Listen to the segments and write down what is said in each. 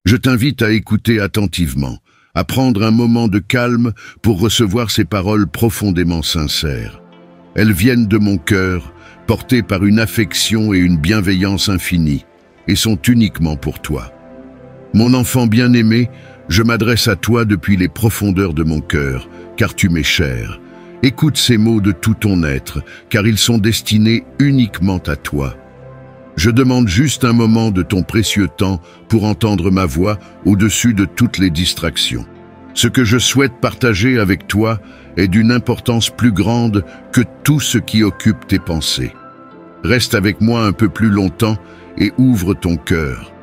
Je t'invite à écouter attentivement, à prendre un moment de calme pour recevoir ces paroles profondément sincères. Elles viennent de mon cœur, portées par une affection et une bienveillance infinie, et sont uniquement pour toi. Mon enfant bien-aimé, je m'adresse à toi depuis les profondeurs de mon cœur, car tu m'es cher. Écoute ces mots de tout ton être, car ils sont destinés uniquement à toi. Je demande juste un moment de ton précieux temps pour entendre ma voix au-dessus de toutes les distractions. Ce que je souhaite partager avec toi est d'une importance plus grande que tout ce qui occupe tes pensées. Reste avec moi un peu plus longtemps et ouvre ton cœur.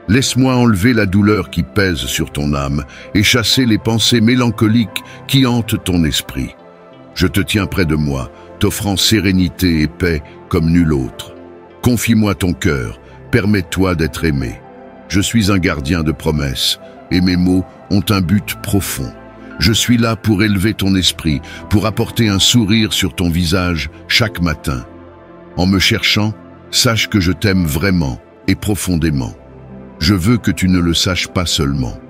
Laisse-moi enlever la douleur qui pèse sur ton âme et chasser les pensées mélancoliques qui hantent ton esprit. Je te tiens près de moi, t'offrant sérénité et paix comme nul autre. Confie-moi ton cœur, permets-toi d'être aimé. Je suis un gardien de promesses, et mes mots ont un but profond. Je suis là pour élever ton esprit, pour apporter un sourire sur ton visage chaque matin. En me cherchant, sache que je t'aime vraiment et profondément. Je veux que tu ne le saches pas seulement,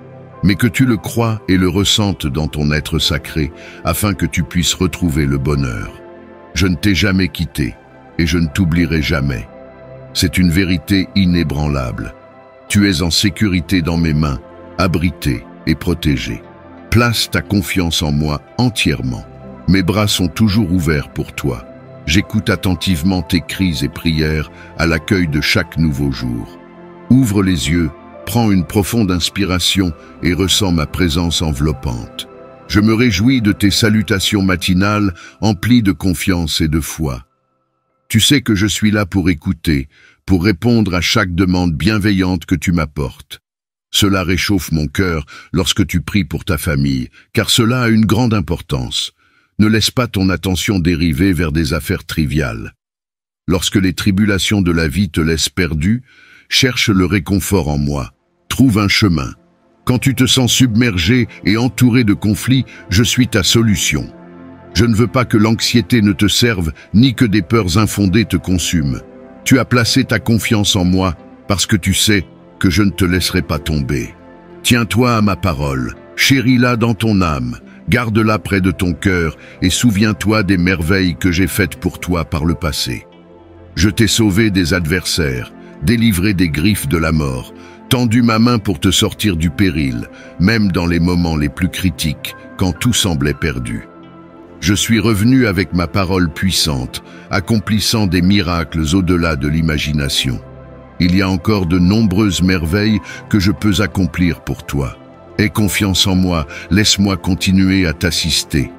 mais que tu le crois et le ressentes dans ton être sacré, afin que tu puisses retrouver le bonheur. Je ne t'ai jamais quitté, et je ne t'oublierai jamais. C'est une vérité inébranlable. Tu es en sécurité dans mes mains, abrité et protégé. Place ta confiance en moi entièrement. Mes bras sont toujours ouverts pour toi. J'écoute attentivement tes cris et prières à l'accueil de chaque nouveau jour. Ouvre les yeux, prends une profonde inspiration et ressens ma présence enveloppante. Je me réjouis de tes salutations matinales emplies de confiance et de foi. Tu sais que je suis là pour écouter, pour répondre à chaque demande bienveillante que tu m'apportes. Cela réchauffe mon cœur lorsque tu pries pour ta famille, car cela a une grande importance. Ne laisse pas ton attention dériver vers des affaires triviales. Lorsque les tribulations de la vie te laissent perdu, cherche le réconfort en moi. Trouve un chemin. Quand tu te sens submergé et entouré de conflits, je suis ta solution. Je ne veux pas que l'anxiété ne te serve, ni que des peurs infondées te consument. Tu as placé ta confiance en moi, parce que tu sais que je ne te laisserai pas tomber. Tiens-toi à ma parole, chéris-la dans ton âme, garde-la près de ton cœur et souviens-toi des merveilles que j'ai faites pour toi par le passé. Je t'ai sauvé des adversaires, délivré des griffes de la mort, tendu ma main pour te sortir du péril, même dans les moments les plus critiques, quand tout semblait perdu. Je suis revenu avec ma parole puissante, accomplissant des miracles au-delà de l'imagination. Il y a encore de nombreuses merveilles que je peux accomplir pour toi. Aie confiance en moi, laisse-moi continuer à t'assister.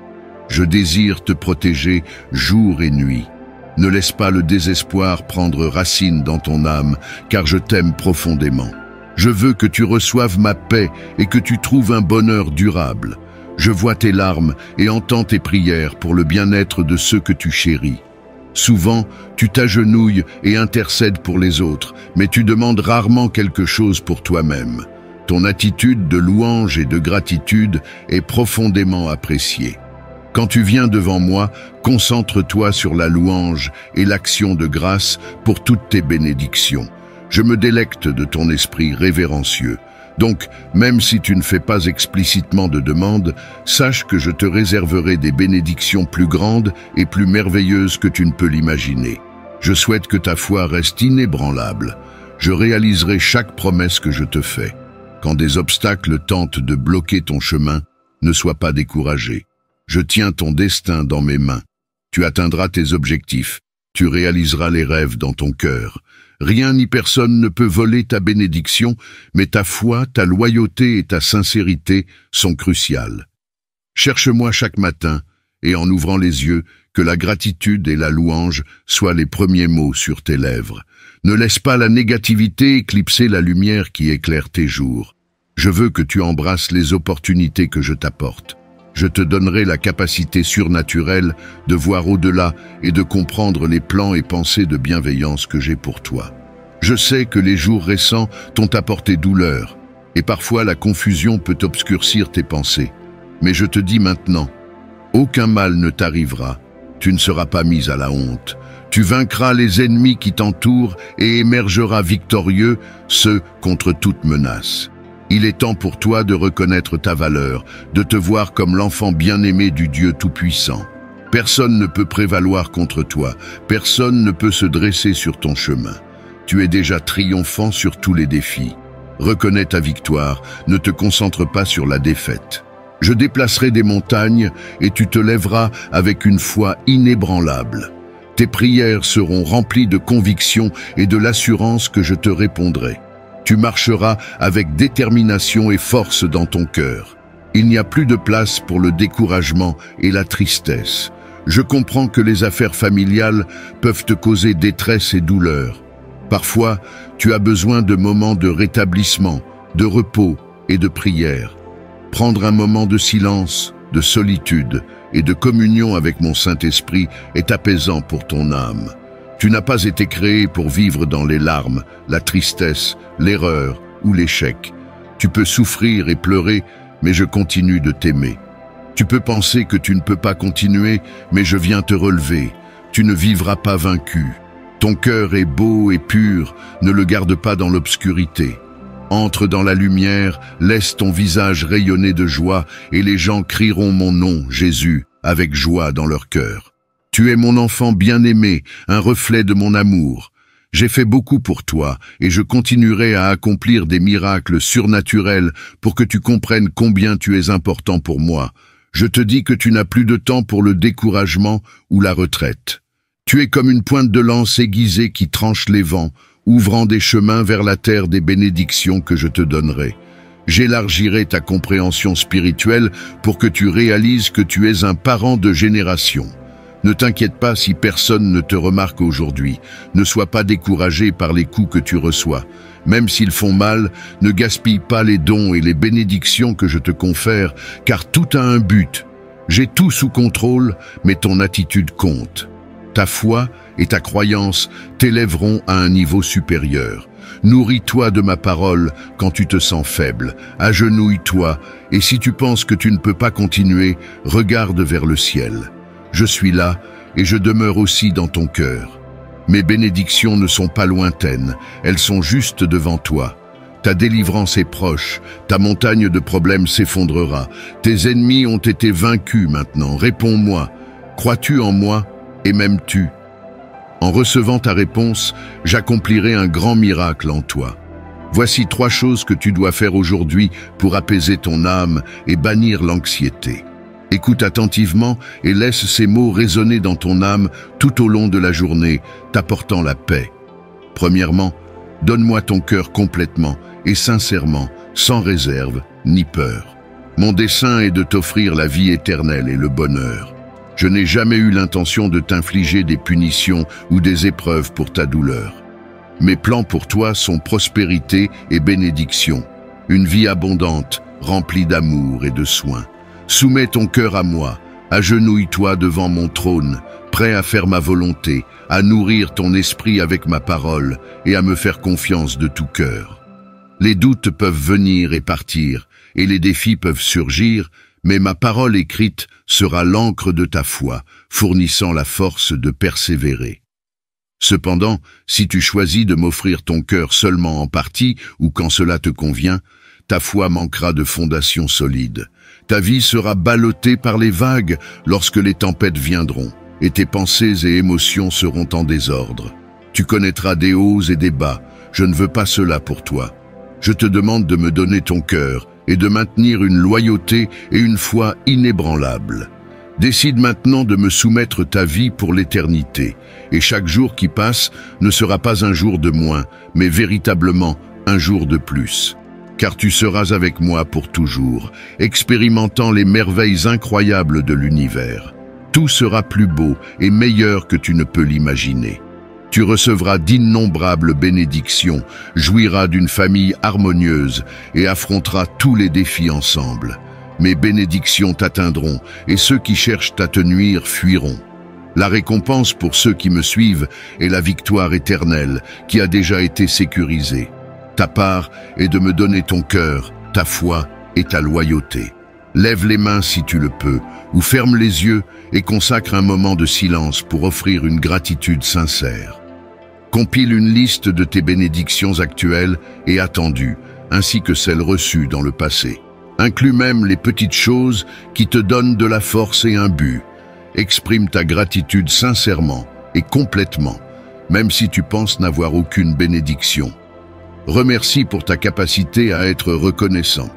Je désire te protéger jour et nuit. Ne laisse pas le désespoir prendre racine dans ton âme, car je t'aime profondément. Je veux que tu reçoives ma paix et que tu trouves un bonheur durable. Je vois tes larmes et entends tes prières pour le bien-être de ceux que tu chéris. Souvent, tu t'agenouilles et intercèdes pour les autres, mais tu demandes rarement quelque chose pour toi-même. Ton attitude de louange et de gratitude est profondément appréciée. Quand tu viens devant moi, concentre-toi sur la louange et l'action de grâce pour toutes tes bénédictions. Je me délecte de ton esprit révérencieux. Donc, même si tu ne fais pas explicitement de demande, sache que je te réserverai des bénédictions plus grandes et plus merveilleuses que tu ne peux l'imaginer. Je souhaite que ta foi reste inébranlable. Je réaliserai chaque promesse que je te fais. Quand des obstacles tentent de bloquer ton chemin, ne sois pas découragé. Je tiens ton destin dans mes mains. Tu atteindras tes objectifs. Tu réaliseras les rêves dans ton cœur. Rien ni personne ne peut voler ta bénédiction, mais ta foi, ta loyauté et ta sincérité sont cruciales. Cherche-moi chaque matin, et en ouvrant les yeux, que la gratitude et la louange soient les premiers mots sur tes lèvres. Ne laisse pas la négativité éclipser la lumière qui éclaire tes jours. Je veux que tu embrasses les opportunités que je t'apporte. Je te donnerai la capacité surnaturelle de voir au-delà et de comprendre les plans et pensées de bienveillance que j'ai pour toi. Je sais que les jours récents t'ont apporté douleur, et parfois la confusion peut obscurcir tes pensées. Mais je te dis maintenant, aucun mal ne t'arrivera, tu ne seras pas mis à la honte. Tu vaincras les ennemis qui t'entourent et émergeras victorieux, ce contre toute menace. Il est temps pour toi de reconnaître ta valeur, de te voir comme l'enfant bien-aimé du Dieu Tout-Puissant. Personne ne peut prévaloir contre toi, personne ne peut se dresser sur ton chemin. Tu es déjà triomphant sur tous les défis. Reconnais ta victoire, ne te concentre pas sur la défaite. Je déplacerai des montagnes et tu te lèveras avec une foi inébranlable. Tes prières seront remplies de conviction et de l'assurance que je te répondrai. Tu marcheras avec détermination et force dans ton cœur. Il n'y a plus de place pour le découragement et la tristesse. Je comprends que les affaires familiales peuvent te causer détresse et douleur. Parfois, tu as besoin de moments de rétablissement, de repos et de prière. Prendre un moment de silence, de solitude et de communion avec mon Saint-Esprit est apaisant pour ton âme. Tu n'as pas été créé pour vivre dans les larmes, la tristesse, l'erreur ou l'échec. Tu peux souffrir et pleurer, mais je continue de t'aimer. Tu peux penser que tu ne peux pas continuer, mais je viens te relever. Tu ne vivras pas vaincu. Ton cœur est beau et pur, ne le garde pas dans l'obscurité. Entre dans la lumière, laisse ton visage rayonner de joie, et les gens crieront mon nom, Jésus, avec joie dans leur cœur. Tu es mon enfant bien-aimé, un reflet de mon amour. J'ai fait beaucoup pour toi, et je continuerai à accomplir des miracles surnaturels pour que tu comprennes combien tu es important pour moi. Je te dis que tu n'as plus de temps pour le découragement ou la retraite. Tu es comme une pointe de lance aiguisée qui tranche les vents, ouvrant des chemins vers la terre des bénédictions que je te donnerai. J'élargirai ta compréhension spirituelle pour que tu réalises que tu es un parent de génération. Ne t'inquiète pas si personne ne te remarque aujourd'hui. Ne sois pas découragé par les coups que tu reçois. Même s'ils font mal, ne gaspille pas les dons et les bénédictions que je te confère, car tout a un but. J'ai tout sous contrôle, mais ton attitude compte. Ta foi et ta croyance t'élèveront à un niveau supérieur. Nourris-toi de ma parole quand tu te sens faible. Agenouille-toi, et si tu penses que tu ne peux pas continuer, regarde vers le ciel. Je suis là, et je demeure aussi dans ton cœur. Mes bénédictions ne sont pas lointaines, elles sont juste devant toi. Ta délivrance est proche, ta montagne de problèmes s'effondrera. Tes ennemis ont été vaincus maintenant, réponds-moi. Crois-tu en moi et m'aimes-tu? En recevant ta réponse, j'accomplirai un grand miracle en toi. Voici 3 choses que tu dois faire aujourd'hui pour apaiser ton âme et bannir l'anxiété. Écoute attentivement et laisse ces mots résonner dans ton âme tout au long de la journée, t'apportant la paix. Premièrement, donne-moi ton cœur complètement et sincèrement, sans réserve ni peur. Mon dessein est de t'offrir la vie éternelle et le bonheur. Je n'ai jamais eu l'intention de t'infliger des punitions ou des épreuves pour ta douleur. Mes plans pour toi sont prospérité et bénédiction, une vie abondante, remplie d'amour et de soins. Soumets ton cœur à moi, agenouille-toi devant mon trône, prêt à faire ma volonté, à nourrir ton esprit avec ma parole et à me faire confiance de tout cœur. Les doutes peuvent venir et partir, et les défis peuvent surgir, mais ma parole écrite sera l'encre de ta foi, fournissant la force de persévérer. Cependant, si tu choisis de m'offrir ton cœur seulement en partie ou quand cela te convient, ta foi manquera de fondation solide. Ta vie sera ballottée par les vagues lorsque les tempêtes viendront, et tes pensées et émotions seront en désordre. Tu connaîtras des hauts et des bas, je ne veux pas cela pour toi. Je te demande de me donner ton cœur et de maintenir une loyauté et une foi inébranlables. Décide maintenant de me soumettre ta vie pour l'éternité, et chaque jour qui passe ne sera pas un jour de moins, mais véritablement un jour de plus. Car tu seras avec moi pour toujours, expérimentant les merveilles incroyables de l'univers. Tout sera plus beau et meilleur que tu ne peux l'imaginer. Tu recevras d'innombrables bénédictions, jouiras d'une famille harmonieuse et affronteras tous les défis ensemble. Mes bénédictions t'atteindront et ceux qui cherchent à te nuire fuiront. La récompense pour ceux qui me suivent est la victoire éternelle qui a déjà été sécurisée. Ta part est de me donner ton cœur, ta foi et ta loyauté. Lève les mains si tu le peux, ou ferme les yeux et consacre un moment de silence pour offrir une gratitude sincère. Compile une liste de tes bénédictions actuelles et attendues, ainsi que celles reçues dans le passé. Inclus même les petites choses qui te donnent de la force et un but. Exprime ta gratitude sincèrement et complètement, même si tu penses n'avoir aucune bénédiction. Remercie pour ta capacité à être reconnaissant.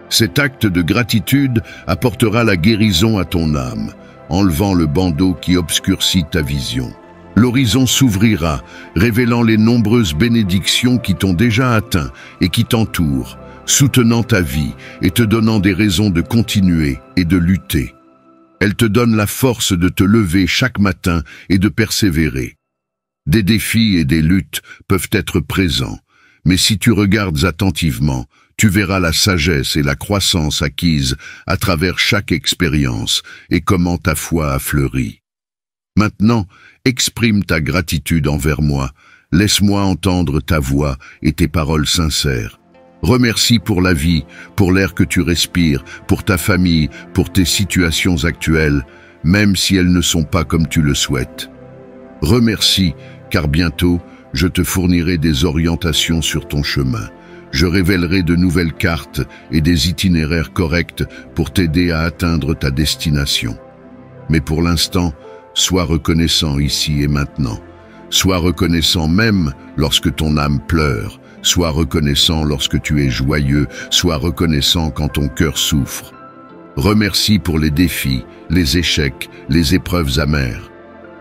Cet acte de gratitude apportera la guérison à ton âme, enlevant le bandeau qui obscurcit ta vision. L'horizon s'ouvrira, révélant les nombreuses bénédictions qui t'ont déjà atteint et qui t'entourent, soutenant ta vie et te donnant des raisons de continuer et de lutter. Elle te donne la force de te lever chaque matin et de persévérer. Des défis et des luttes peuvent être présents, mais si tu regardes attentivement, tu verras la sagesse et la croissance acquises à travers chaque expérience et comment ta foi a fleuri. Maintenant, exprime ta gratitude envers moi, laisse-moi entendre ta voix et tes paroles sincères. Remercie pour la vie, pour l'air que tu respires, pour ta famille, pour tes situations actuelles, même si elles ne sont pas comme tu le souhaites. Remercie, car bientôt, je te fournirai des orientations sur ton chemin. Je révélerai de nouvelles cartes et des itinéraires corrects pour t'aider à atteindre ta destination. Mais pour l'instant, sois reconnaissant ici et maintenant. Sois reconnaissant même lorsque ton âme pleure. Sois reconnaissant lorsque tu es joyeux. Sois reconnaissant quand ton cœur souffre. Remercie pour les défis, les échecs, les épreuves amères.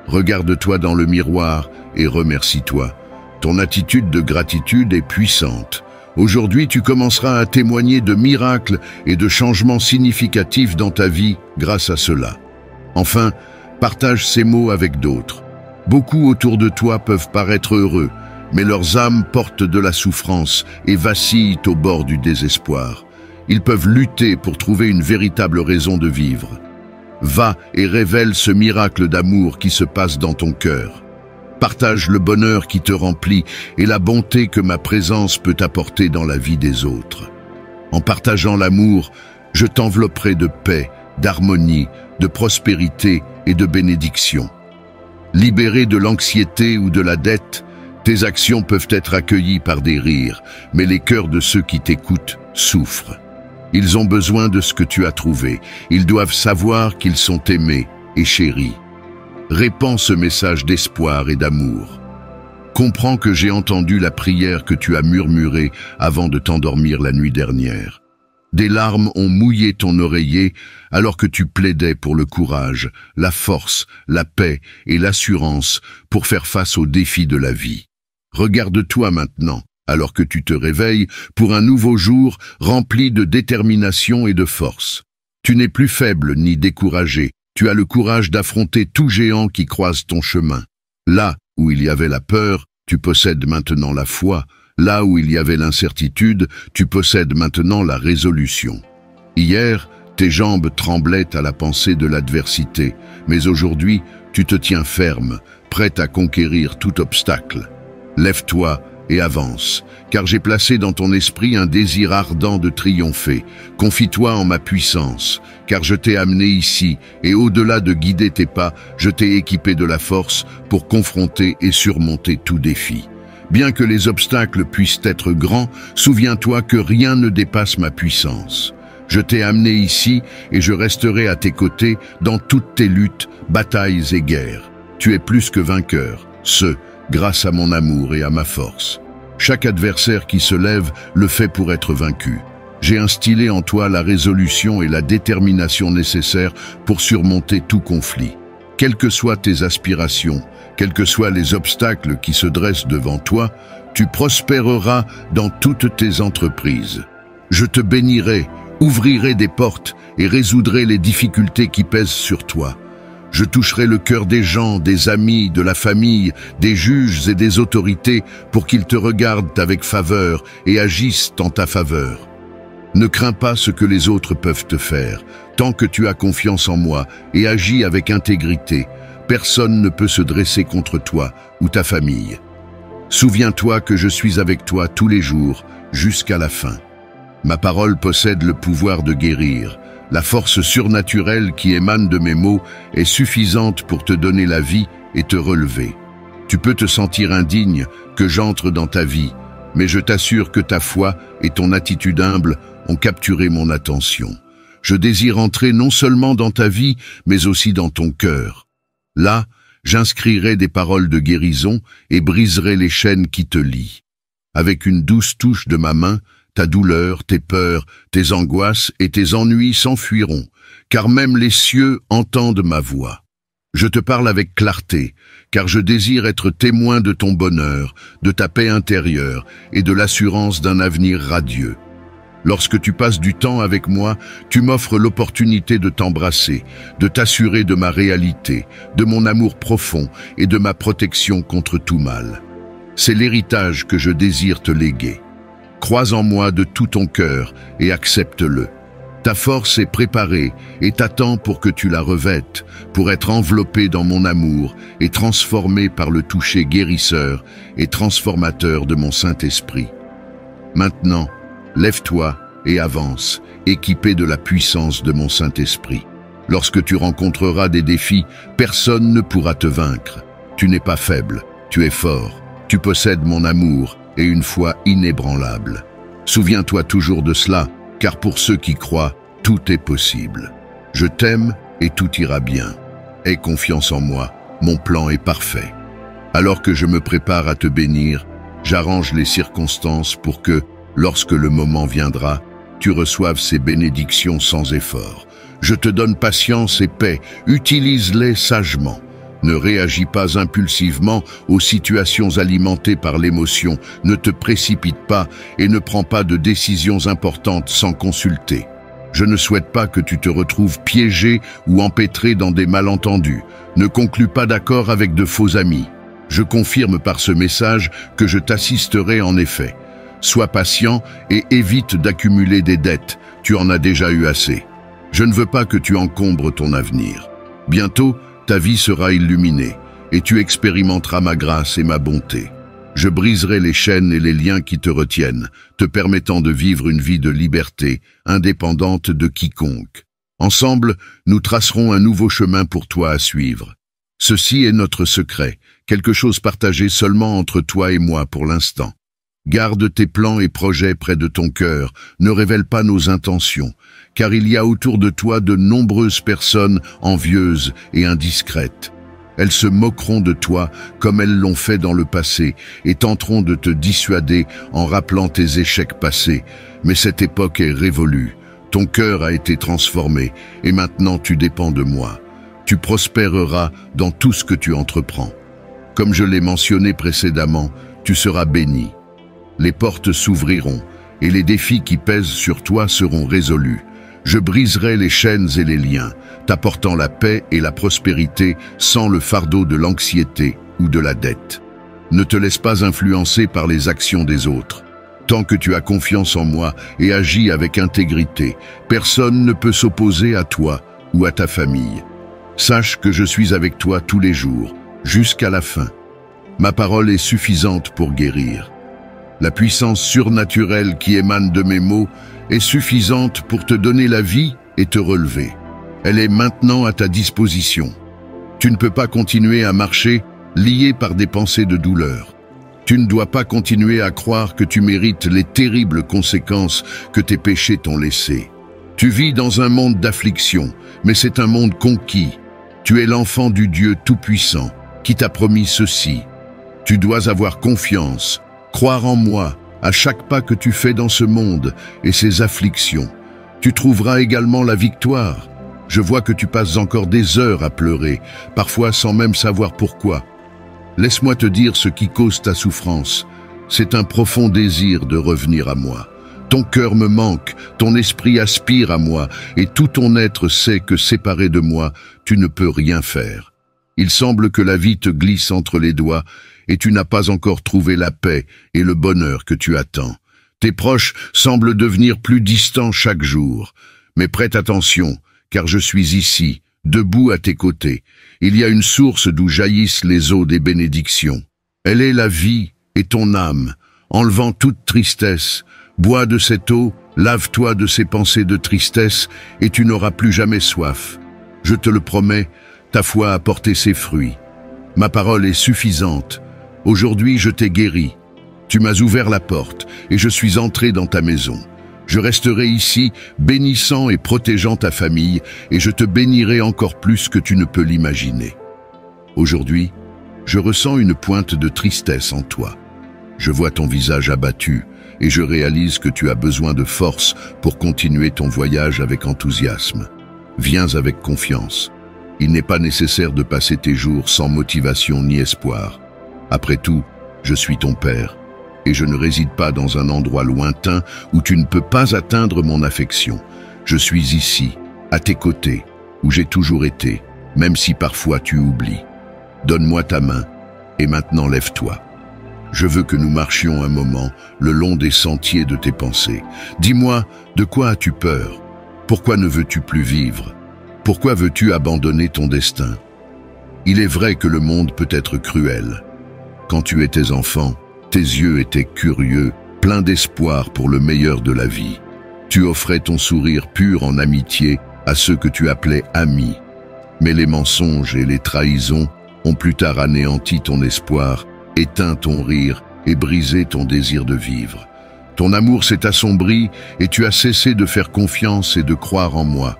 Regarde-toi dans le miroir et remercie-toi. Ton attitude de gratitude est puissante. Aujourd'hui, tu commenceras à témoigner de miracles et de changements significatifs dans ta vie grâce à cela. Enfin, partage ces mots avec d'autres. Beaucoup autour de toi peuvent paraître heureux, mais leurs âmes portent de la souffrance et vacillent au bord du désespoir. Ils peuvent lutter pour trouver une véritable raison de vivre. Va et révèle ce miracle d'amour qui se passe dans ton cœur. Partage le bonheur qui te remplit et la bonté que ma présence peut apporter dans la vie des autres. En partageant l'amour, je t'envelopperai de paix, d'harmonie, de prospérité et de bénédiction. Libéré de l'anxiété ou de la dette, tes actions peuvent être accueillies par des rires, mais les cœurs de ceux qui t'écoutent souffrent. Ils ont besoin de ce que tu as trouvé. Ils doivent savoir qu'ils sont aimés et chéris. Répands ce message d'espoir et d'amour. Comprends que j'ai entendu la prière que tu as murmurée avant de t'endormir la nuit dernière. Des larmes ont mouillé ton oreiller alors que tu plaidais pour le courage, la force, la paix et l'assurance pour faire face aux défis de la vie. Regarde-toi maintenant, alors que tu te réveilles, pour un nouveau jour rempli de détermination et de force. Tu n'es plus faible ni découragé. Tu as le courage d'affronter tout géant qui croise ton chemin. Là où il y avait la peur, tu possèdes maintenant la foi. Là où il y avait l'incertitude, tu possèdes maintenant la résolution. Hier, tes jambes tremblaient à la pensée de l'adversité, mais aujourd'hui, tu te tiens ferme, prête à conquérir tout obstacle. Lève-toi et avance, car j'ai placé dans ton esprit un désir ardent de triompher. Confie-toi en ma puissance, car je t'ai amené ici, et au-delà de guider tes pas, je t'ai équipé de la force pour confronter et surmonter tout défi. Bien que les obstacles puissent être grands, souviens-toi que rien ne dépasse ma puissance. Je t'ai amené ici, et je resterai à tes côtés dans toutes tes luttes, batailles et guerres. Tu es plus que vainqueur, grâce à mon amour et à ma force. Chaque adversaire qui se lève le fait pour être vaincu. J'ai instillé en toi la résolution et la détermination nécessaires pour surmonter tout conflit. Quelles que soient tes aspirations, quels que soient les obstacles qui se dressent devant toi, tu prospéreras dans toutes tes entreprises. Je te bénirai, ouvrirai des portes et résoudrai les difficultés qui pèsent sur toi. Je toucherai le cœur des gens, des amis, de la famille, des juges et des autorités pour qu'ils te regardent avec faveur et agissent en ta faveur. Ne crains pas ce que les autres peuvent te faire. Tant que tu as confiance en moi et agis avec intégrité, personne ne peut se dresser contre toi ou ta famille. Souviens-toi que je suis avec toi tous les jours, jusqu'à la fin. Ma parole possède le pouvoir de guérir. La force surnaturelle qui émane de mes mots est suffisante pour te donner la vie et te relever. Tu peux te sentir indigne que j'entre dans ta vie, mais je t'assure que ta foi et ton attitude humble ont capturé mon attention. Je désire entrer non seulement dans ta vie, mais aussi dans ton cœur. Là, j'inscrirai des paroles de guérison et briserai les chaînes qui te lient. Avec une douce touche de ma main, ta douleur, tes peurs, tes angoisses et tes ennuis s'enfuiront, car même les cieux entendent ma voix. Je te parle avec clarté, car je désire être témoin de ton bonheur, de ta paix intérieure et de l'assurance d'un avenir radieux. Lorsque tu passes du temps avec moi, tu m'offres l'opportunité de t'embrasser, de t'assurer de ma réalité, de mon amour profond et de ma protection contre tout mal. C'est l'héritage que je désire te léguer. Crois en moi de tout ton cœur et accepte-le. Ta force est préparée et t'attend pour que tu la revêtes, pour être enveloppée dans mon amour et transformée par le toucher guérisseur et transformateur de mon Saint-Esprit. Maintenant, lève-toi et avance, équipé de la puissance de mon Saint-Esprit. Lorsque tu rencontreras des défis, personne ne pourra te vaincre. Tu n'es pas faible, tu es fort. Tu possèdes mon amour et une foi inébranlable. Souviens-toi toujours de cela, car pour ceux qui croient, tout est possible. Je t'aime et tout ira bien. Aie confiance en moi, mon plan est parfait. Alors que je me prépare à te bénir, j'arrange les circonstances pour que, lorsque le moment viendra, tu reçoives ces bénédictions sans effort. Je te donne patience et paix, utilise-les sagement. Ne réagis pas impulsivement aux situations alimentées par l'émotion, ne te précipite pas et ne prends pas de décisions importantes sans consulter. Je ne souhaite pas que tu te retrouves piégé ou empêtré dans des malentendus. Ne conclus pas d'accord avec de faux amis. Je confirme par ce message que je t'assisterai en effet. Sois patient et évite d'accumuler des dettes, tu en as déjà eu assez. Je ne veux pas que tu encombres ton avenir. Bientôt, ta vie sera illuminée, et tu expérimenteras ma grâce et ma bonté. Je briserai les chaînes et les liens qui te retiennent, te permettant de vivre une vie de liberté, indépendante de quiconque. Ensemble, nous tracerons un nouveau chemin pour toi à suivre. Ceci est notre secret, quelque chose partagé seulement entre toi et moi pour l'instant. Garde tes plans et projets près de ton cœur, ne révèle pas nos intentions, car il y a autour de toi de nombreuses personnes envieuses et indiscrètes. Elles se moqueront de toi comme elles l'ont fait dans le passé et tenteront de te dissuader en rappelant tes échecs passés. Mais cette époque est révolue, ton cœur a été transformé et maintenant tu dépends de moi. Tu prospéreras dans tout ce que tu entreprends. Comme je l'ai mentionné précédemment, tu seras béni. Les portes s'ouvriront et les défis qui pèsent sur toi seront résolus. Je briserai les chaînes et les liens, t'apportant la paix et la prospérité sans le fardeau de l'anxiété ou de la dette. Ne te laisse pas influencer par les actions des autres. Tant que tu as confiance en moi et agis avec intégrité, personne ne peut s'opposer à toi ou à ta famille. Sache que je suis avec toi tous les jours, jusqu'à la fin. Ma parole est suffisante pour guérir. La puissance surnaturelle qui émane de mes mots est suffisante pour te donner la vie et te relever. Elle est maintenant à ta disposition. Tu ne peux pas continuer à marcher lié par des pensées de douleur. Tu ne dois pas continuer à croire que tu mérites les terribles conséquences que tes péchés t'ont laissées. Tu vis dans un monde d'affliction, mais c'est un monde conquis. Tu es l'enfant du Dieu Tout-Puissant qui t'a promis ceci. Tu dois avoir confiance, croire en moi, à chaque pas que tu fais dans ce monde et ses afflictions. Tu trouveras également la victoire. Je vois que tu passes encore des heures à pleurer, parfois sans même savoir pourquoi. Laisse-moi te dire ce qui cause ta souffrance. C'est un profond désir de revenir à moi. Ton cœur me manque, ton esprit aspire à moi, et tout ton être sait que séparé de moi, tu ne peux rien faire. Il semble que la vie te glisse entre les doigts, et tu n'as pas encore trouvé la paix et le bonheur que tu attends. Tes proches semblent devenir plus distants chaque jour. Mais prête attention, car je suis ici, debout à tes côtés. Il y a une source d'où jaillissent les eaux des bénédictions. Elle est la vie et ton âme, enlevant toute tristesse. Bois de cette eau, lave-toi de ces pensées de tristesse, et tu n'auras plus jamais soif. Je te le promets, ta foi a porté ses fruits. Ma parole est suffisante. Aujourd'hui, je t'ai guéri. Tu m'as ouvert la porte et je suis entré dans ta maison. Je resterai ici, bénissant et protégeant ta famille, et je te bénirai encore plus que tu ne peux l'imaginer. Aujourd'hui, je ressens une pointe de tristesse en toi. Je vois ton visage abattu et je réalise que tu as besoin de force pour continuer ton voyage avec enthousiasme. Viens avec confiance. Il n'est pas nécessaire de passer tes jours sans motivation ni espoir. Après tout, je suis ton père et je ne réside pas dans un endroit lointain où tu ne peux pas atteindre mon affection. Je suis ici, à tes côtés, où j'ai toujours été, même si parfois tu oublies. Donne-moi ta main et maintenant lève-toi. Je veux que nous marchions un moment le long des sentiers de tes pensées. Dis-moi, de quoi as-tu peur? Pourquoi ne veux-tu plus vivre? Pourquoi veux-tu abandonner ton destin? Il est vrai que le monde peut être cruel. Quand tu étais enfant, tes yeux étaient curieux, pleins d'espoir pour le meilleur de la vie. Tu offrais ton sourire pur en amitié à ceux que tu appelais amis. Mais les mensonges et les trahisons ont plus tard anéanti ton espoir, éteint ton rire et brisé ton désir de vivre. Ton amour s'est assombri et tu as cessé de faire confiance et de croire en moi.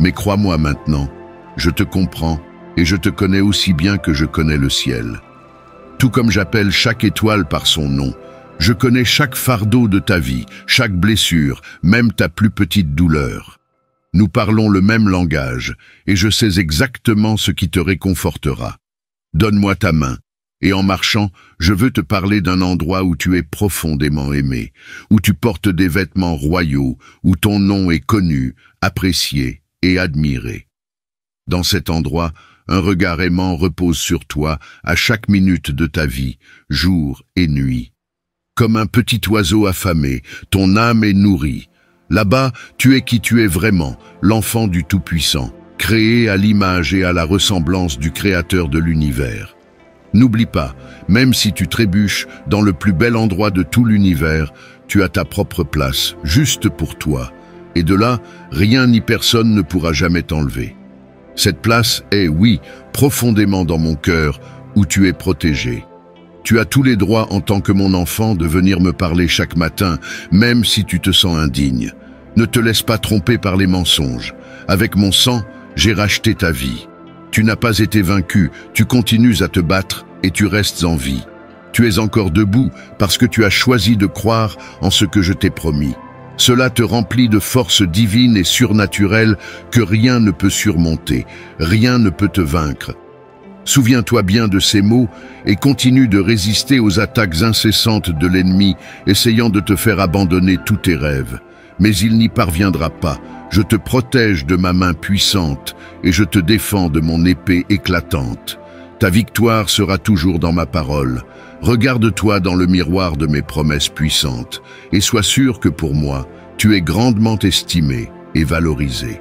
Mais crois-moi maintenant, je te comprends et je te connais aussi bien que je connais le ciel. Tout comme j'appelle chaque étoile par son nom, je connais chaque fardeau de ta vie, chaque blessure, même ta plus petite douleur. Nous parlons le même langage et je sais exactement ce qui te réconfortera. Donne-moi ta main. Et en marchant, je veux te parler d'un endroit où tu es profondément aimé, où tu portes des vêtements royaux, où ton nom est connu, apprécié et admiré. Dans cet endroit, un regard aimant repose sur toi à chaque minute de ta vie, jour et nuit. Comme un petit oiseau affamé, ton âme est nourrie. Là-bas, tu es qui tu es vraiment, l'enfant du Tout-Puissant, créé à l'image et à la ressemblance du Créateur de l'univers. N'oublie pas, même si tu trébuches dans le plus bel endroit de tout l'univers, tu as ta propre place, juste pour toi. Et de là, rien ni personne ne pourra jamais t'enlever. Cette place est, oui, profondément dans mon cœur, où tu es protégé. Tu as tous les droits en tant que mon enfant de venir me parler chaque matin, même si tu te sens indigne. Ne te laisse pas tromper par les mensonges. Avec mon sang, j'ai racheté ta vie. Tu n'as pas été vaincu, tu continues à te battre et tu restes en vie. Tu es encore debout parce que tu as choisi de croire en ce que je t'ai promis. Cela te remplit de force divine et surnaturelle que rien ne peut surmonter, rien ne peut te vaincre. Souviens-toi bien de ces mots et continue de résister aux attaques incessantes de l'ennemi, essayant de te faire abandonner tous tes rêves. Mais il n'y parviendra pas. Je te protège de ma main puissante et je te défends de mon épée éclatante. Ta victoire sera toujours dans ma parole. Regarde-toi dans le miroir de mes promesses puissantes et sois sûr que pour moi, tu es grandement estimé et valorisé.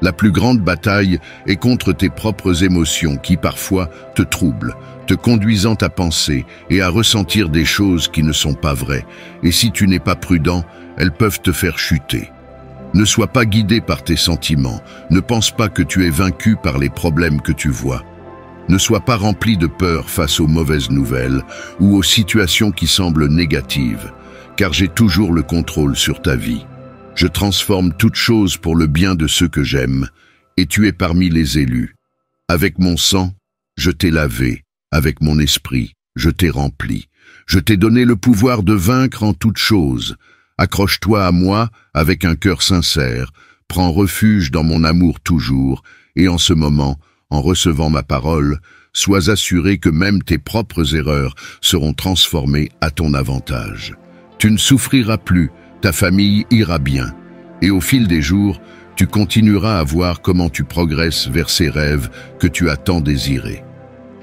La plus grande bataille est contre tes propres émotions qui parfois te troublent, te conduisant à penser et à ressentir des choses qui ne sont pas vraies. Et si tu n'es pas prudent, elles peuvent te faire chuter. Ne sois pas guidé par tes sentiments, ne pense pas que tu es vaincu par les problèmes que tu vois. Ne sois pas rempli de peur face aux mauvaises nouvelles ou aux situations qui semblent négatives, car j'ai toujours le contrôle sur ta vie. Je transforme toute chose pour le bien de ceux que j'aime, et tu es parmi les élus. Avec mon sang, je t'ai lavé, avec mon esprit, je t'ai rempli. Je t'ai donné le pouvoir de vaincre en toutes choses. Accroche-toi à moi avec un cœur sincère, prends refuge dans mon amour toujours, et en ce moment, en recevant ma parole, sois assuré que même tes propres erreurs seront transformées à ton avantage. Tu ne souffriras plus, ta famille ira bien, et au fil des jours, tu continueras à voir comment tu progresses vers ces rêves que tu as tant désirés.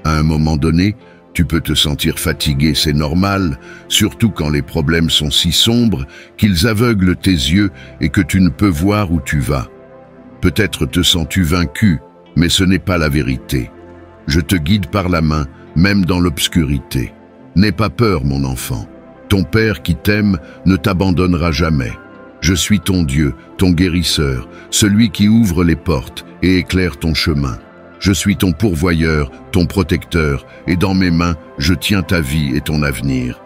À un moment donné, tu peux te sentir fatigué, c'est normal, surtout quand les problèmes sont si sombres qu'ils aveuglent tes yeux et que tu ne peux voir où tu vas. Peut-être te sens-tu vaincu, mais ce n'est pas la vérité. Je te guide par la main, même dans l'obscurité. N'aie pas peur, mon enfant. Ton Père qui t'aime ne t'abandonnera jamais. Je suis ton Dieu, ton guérisseur, celui qui ouvre les portes et éclaire ton chemin. Je suis ton pourvoyeur, ton protecteur, et dans mes mains, je tiens ta vie et ton avenir.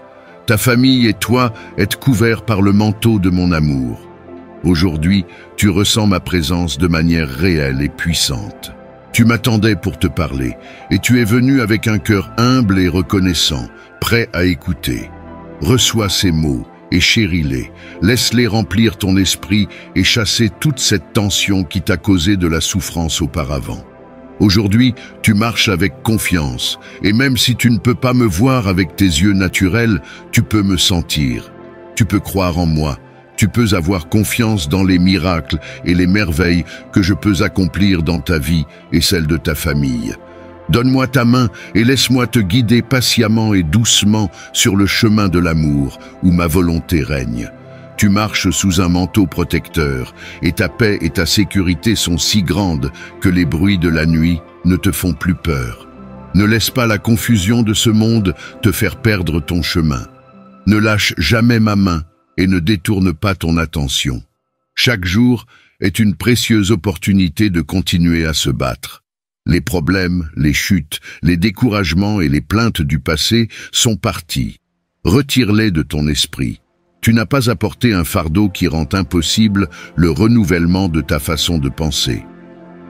Ta famille et toi êtes couverts par le manteau de mon amour. Aujourd'hui, tu ressens ma présence de manière réelle et puissante. Tu m'attendais pour te parler, et tu es venu avec un cœur humble et reconnaissant, prêt à écouter. Reçois ces mots et chéris-les. Laisse-les remplir ton esprit et chasser toute cette tension qui t'a causé de la souffrance auparavant. Aujourd'hui, tu marches avec confiance, et même si tu ne peux pas me voir avec tes yeux naturels, tu peux me sentir. Tu peux croire en moi. Tu peux avoir confiance dans les miracles et les merveilles que je peux accomplir dans ta vie et celle de ta famille. Donne-moi ta main et laisse-moi te guider patiemment et doucement sur le chemin de l'amour où ma volonté règne. Tu marches sous un manteau protecteur et ta paix et ta sécurité sont si grandes que les bruits de la nuit ne te font plus peur. Ne laisse pas la confusion de ce monde te faire perdre ton chemin. Ne lâche jamais ma main et ne détourne pas ton attention. Chaque jour est une précieuse opportunité de continuer à se battre. Les problèmes, les chutes, les découragements et les plaintes du passé sont partis. Retire-les de ton esprit. Tu n'as pas apporté un fardeau qui rend impossible le renouvellement de ta façon de penser.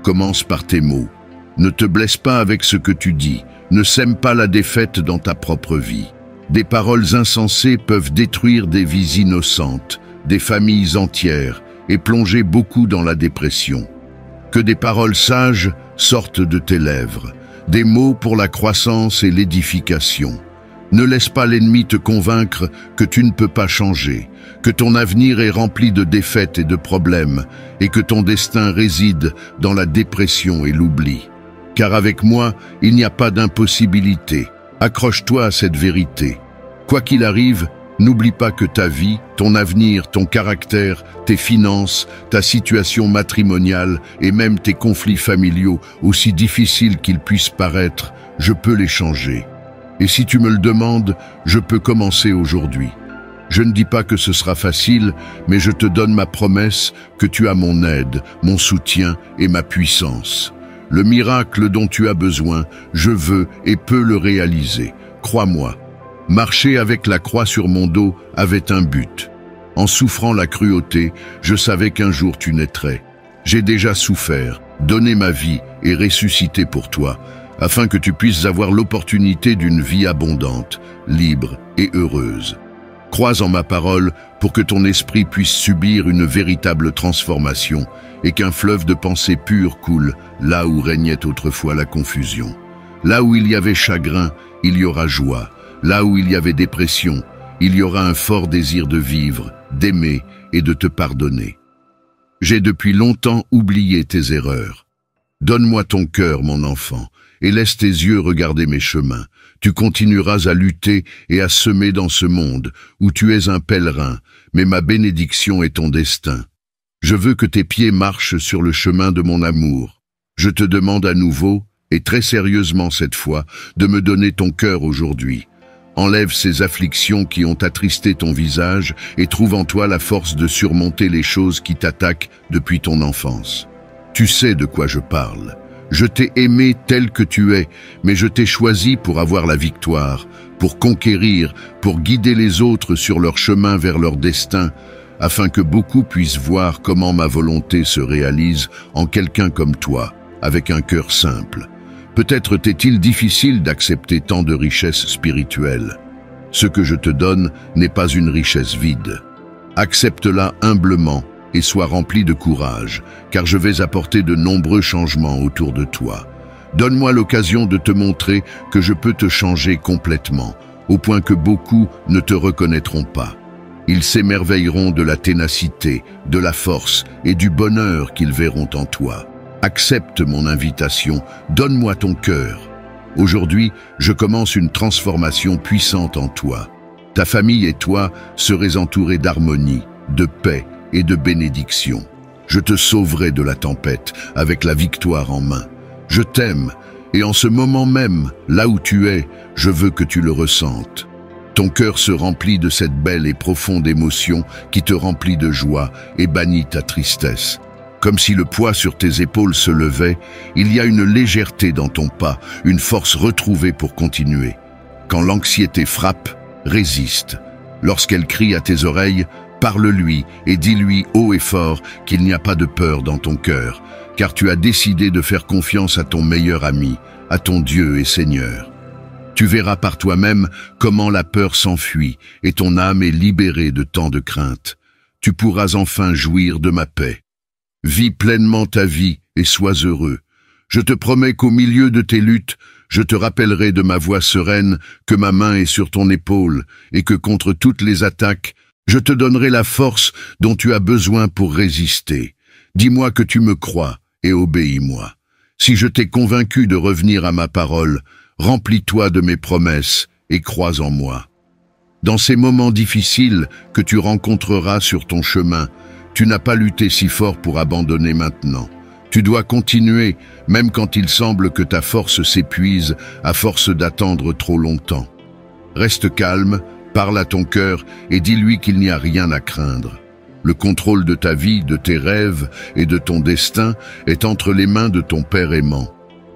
Commence par tes mots. Ne te blesse pas avec ce que tu dis. Ne sème pas la défaite dans ta propre vie. Des paroles insensées peuvent détruire des vies innocentes, des familles entières et plonger beaucoup dans la dépression. Que des paroles sages sortent de tes lèvres, des mots pour la croissance et l'édification. Ne laisse pas l'ennemi te convaincre que tu ne peux pas changer, que ton avenir est rempli de défaites et de problèmes et que ton destin réside dans la dépression et l'oubli. Car avec moi, il n'y a pas d'impossibilité. Accroche-toi à cette vérité. Quoi qu'il arrive, n'oublie pas que ta vie, ton avenir, ton caractère, tes finances, ta situation matrimoniale et même tes conflits familiaux, aussi difficiles qu'ils puissent paraître, je peux les changer. Et si tu me le demandes, je peux commencer aujourd'hui. Je ne dis pas que ce sera facile, mais je te donne ma promesse que tu as mon aide, mon soutien et ma puissance. Le miracle dont tu as besoin, je veux et peux le réaliser. Crois-moi. Marcher avec la croix sur mon dos avait un but. En souffrant la cruauté, je savais qu'un jour tu naîtrais. J'ai déjà souffert, donné ma vie et ressuscité pour toi, afin que tu puisses avoir l'opportunité d'une vie abondante, libre et heureuse. Crois en ma parole pour que ton esprit puisse subir une véritable transformation et qu'un fleuve de pensées pures coule là où régnait autrefois la confusion. Là où il y avait chagrin, il y aura joie. Là où il y avait dépression, il y aura un fort désir de vivre, d'aimer et de te pardonner. J'ai depuis longtemps oublié tes erreurs. Donne-moi ton cœur, mon enfant, et laisse tes yeux regarder mes chemins. Tu continueras à lutter et à semer dans ce monde où tu es un pèlerin, mais ma bénédiction est ton destin. Je veux que tes pieds marchent sur le chemin de mon amour. Je te demande à nouveau, et très sérieusement cette fois, de me donner ton cœur aujourd'hui. Enlève ces afflictions qui ont attristé ton visage et trouve en toi la force de surmonter les choses qui t'attaquent depuis ton enfance. Tu sais de quoi je parle. Je t'ai aimé tel que tu es, mais je t'ai choisi pour avoir la victoire, pour conquérir, pour guider les autres sur leur chemin vers leur destin, afin que beaucoup puissent voir comment ma volonté se réalise en quelqu'un comme toi, avec un cœur simple. Peut-être t'est-il difficile d'accepter tant de richesses spirituelles. Ce que je te donne n'est pas une richesse vide. Accepte-la humblement et sois rempli de courage, car je vais apporter de nombreux changements autour de toi. Donne-moi l'occasion de te montrer que je peux te changer complètement, au point que beaucoup ne te reconnaîtront pas. Ils s'émerveilleront de la ténacité, de la force et du bonheur qu'ils verront en toi. Accepte mon invitation, donne-moi ton cœur. Aujourd'hui, je commence une transformation puissante en toi. Ta famille et toi serez entourés d'harmonie, de paix et de bénédiction. Je te sauverai de la tempête avec la victoire en main. Je t'aime et en ce moment même, là où tu es, je veux que tu le ressentes. Ton cœur se remplit de cette belle et profonde émotion qui te remplit de joie et bannit ta tristesse. Comme si le poids sur tes épaules se levait, il y a une légèreté dans ton pas, une force retrouvée pour continuer. Quand l'anxiété frappe, résiste. Lorsqu'elle crie à tes oreilles, parle-lui et dis-lui haut et fort qu'il n'y a pas de peur dans ton cœur, car tu as décidé de faire confiance à ton meilleur ami, à ton Dieu et Seigneur. Tu verras par toi-même comment la peur s'enfuit et ton âme est libérée de tant de crainte. Tu pourras enfin jouir de ma paix. Vis pleinement ta vie et sois heureux. Je te promets qu'au milieu de tes luttes, je te rappellerai de ma voix sereine que ma main est sur ton épaule et que contre toutes les attaques, je te donnerai la force dont tu as besoin pour résister. Dis-moi que tu me crois et obéis-moi. Si je t'ai convaincu de revenir à ma parole, remplis-toi de mes promesses et crois en moi. Dans ces moments difficiles que tu rencontreras sur ton chemin, tu n'as pas lutté si fort pour abandonner maintenant. Tu dois continuer, même quand il semble que ta force s'épuise à force d'attendre trop longtemps. Reste calme, parle à ton cœur et dis-lui qu'il n'y a rien à craindre. Le contrôle de ta vie, de tes rêves et de ton destin est entre les mains de ton Père aimant.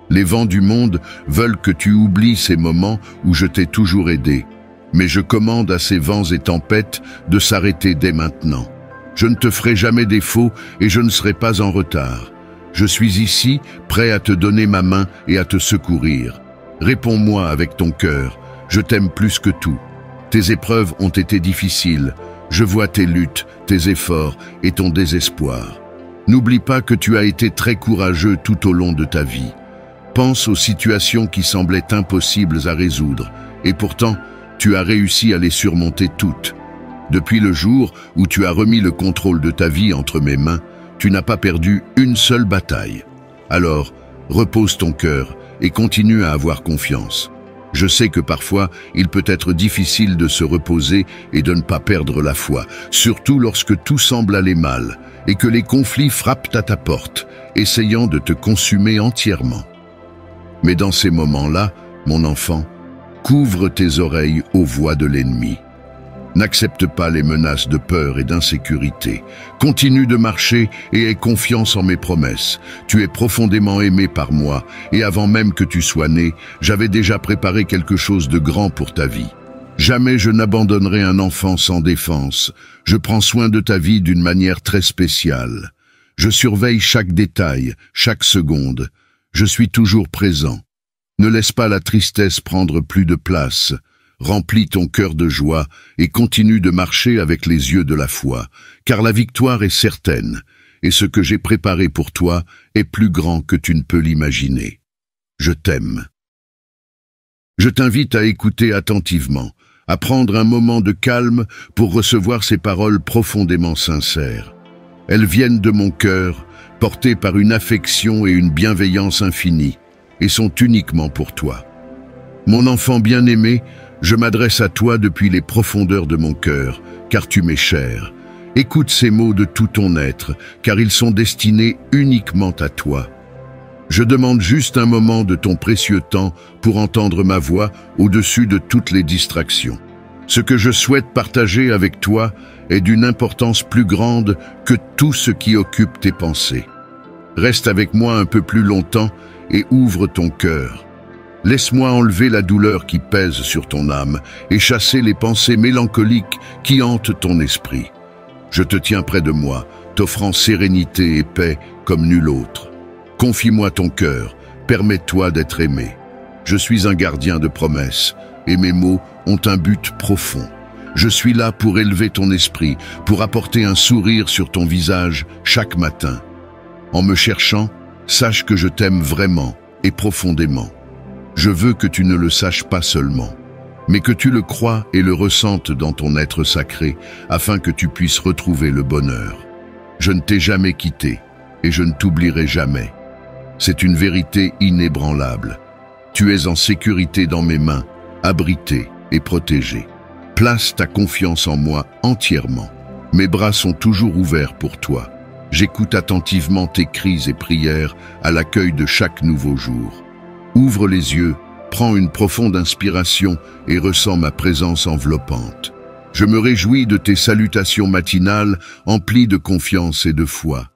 Les vents du monde veulent que tu oublies ces moments où je t'ai toujours aidé. Mais je commande à ces vents et tempêtes de s'arrêter dès maintenant. Je ne te ferai jamais défaut et je ne serai pas en retard. Je suis ici, prêt à te donner ma main et à te secourir. Réponds-moi avec ton cœur, je t'aime plus que tout. Tes épreuves ont été difficiles. Je vois tes luttes, tes efforts et ton désespoir. N'oublie pas que tu as été très courageux tout au long de ta vie. Pense aux situations qui semblaient impossibles à résoudre, et pourtant, tu as réussi à les surmonter toutes. Depuis le jour où tu as remis le contrôle de ta vie entre mes mains, tu n'as pas perdu une seule bataille. Alors, repose ton cœur et continue à avoir confiance. Je sais que parfois, il peut être difficile de se reposer et de ne pas perdre la foi, surtout lorsque tout semble aller mal et que les conflits frappent à ta porte, essayant de te consumer entièrement. Mais dans ces moments-là, mon enfant, couvre tes oreilles aux voix de l'ennemi. N'accepte pas les menaces de peur et d'insécurité. Continue de marcher et aie confiance en mes promesses. Tu es profondément aimé par moi, et avant même que tu sois né, j'avais déjà préparé quelque chose de grand pour ta vie. Jamais je n'abandonnerai un enfant sans défense. Je prends soin de ta vie d'une manière très spéciale. Je surveille chaque détail, chaque seconde. Je suis toujours présent. Ne laisse pas la tristesse prendre plus de place. Remplis ton cœur de joie et continue de marcher avec les yeux de la foi, car la victoire est certaine, et ce que j'ai préparé pour toi est plus grand que tu ne peux l'imaginer. Je t'aime. Je t'invite à écouter attentivement, à prendre un moment de calme pour recevoir ces paroles profondément sincères. Elles viennent de mon cœur, portées par une affection et une bienveillance infinie, et sont uniquement pour toi. Mon enfant bien-aimé, je m'adresse à toi depuis les profondeurs de mon cœur, car tu m'es cher. Écoute ces mots de tout ton être, car ils sont destinés uniquement à toi. Je demande juste un moment de ton précieux temps pour entendre ma voix au-dessus de toutes les distractions. Ce que je souhaite partager avec toi est d'une importance plus grande que tout ce qui occupe tes pensées. Reste avec moi un peu plus longtemps et ouvre ton cœur. Laisse-moi enlever la douleur qui pèse sur ton âme et chasser les pensées mélancoliques qui hantent ton esprit. Je te tiens près de moi, t'offrant sérénité et paix comme nul autre. Confie-moi ton cœur, permets-toi d'être aimé. Je suis un gardien de promesses, et mes mots ont un but profond. Je suis là pour élever ton esprit, pour apporter un sourire sur ton visage chaque matin. En me cherchant, sache que je t'aime vraiment et profondément. Je veux que tu ne le saches pas seulement, mais que tu le crois et le ressentes dans ton être sacré, afin que tu puisses retrouver le bonheur. Je ne t'ai jamais quitté, et je ne t'oublierai jamais. C'est une vérité inébranlable. Tu es en sécurité dans mes mains, abrité et protégé. Place ta confiance en moi entièrement. Mes bras sont toujours ouverts pour toi. J'écoute attentivement tes cris et prières à l'accueil de chaque nouveau jour. Ouvre les yeux, prends une profonde inspiration et ressens ma présence enveloppante. Je me réjouis de tes salutations matinales emplies de confiance et de foi.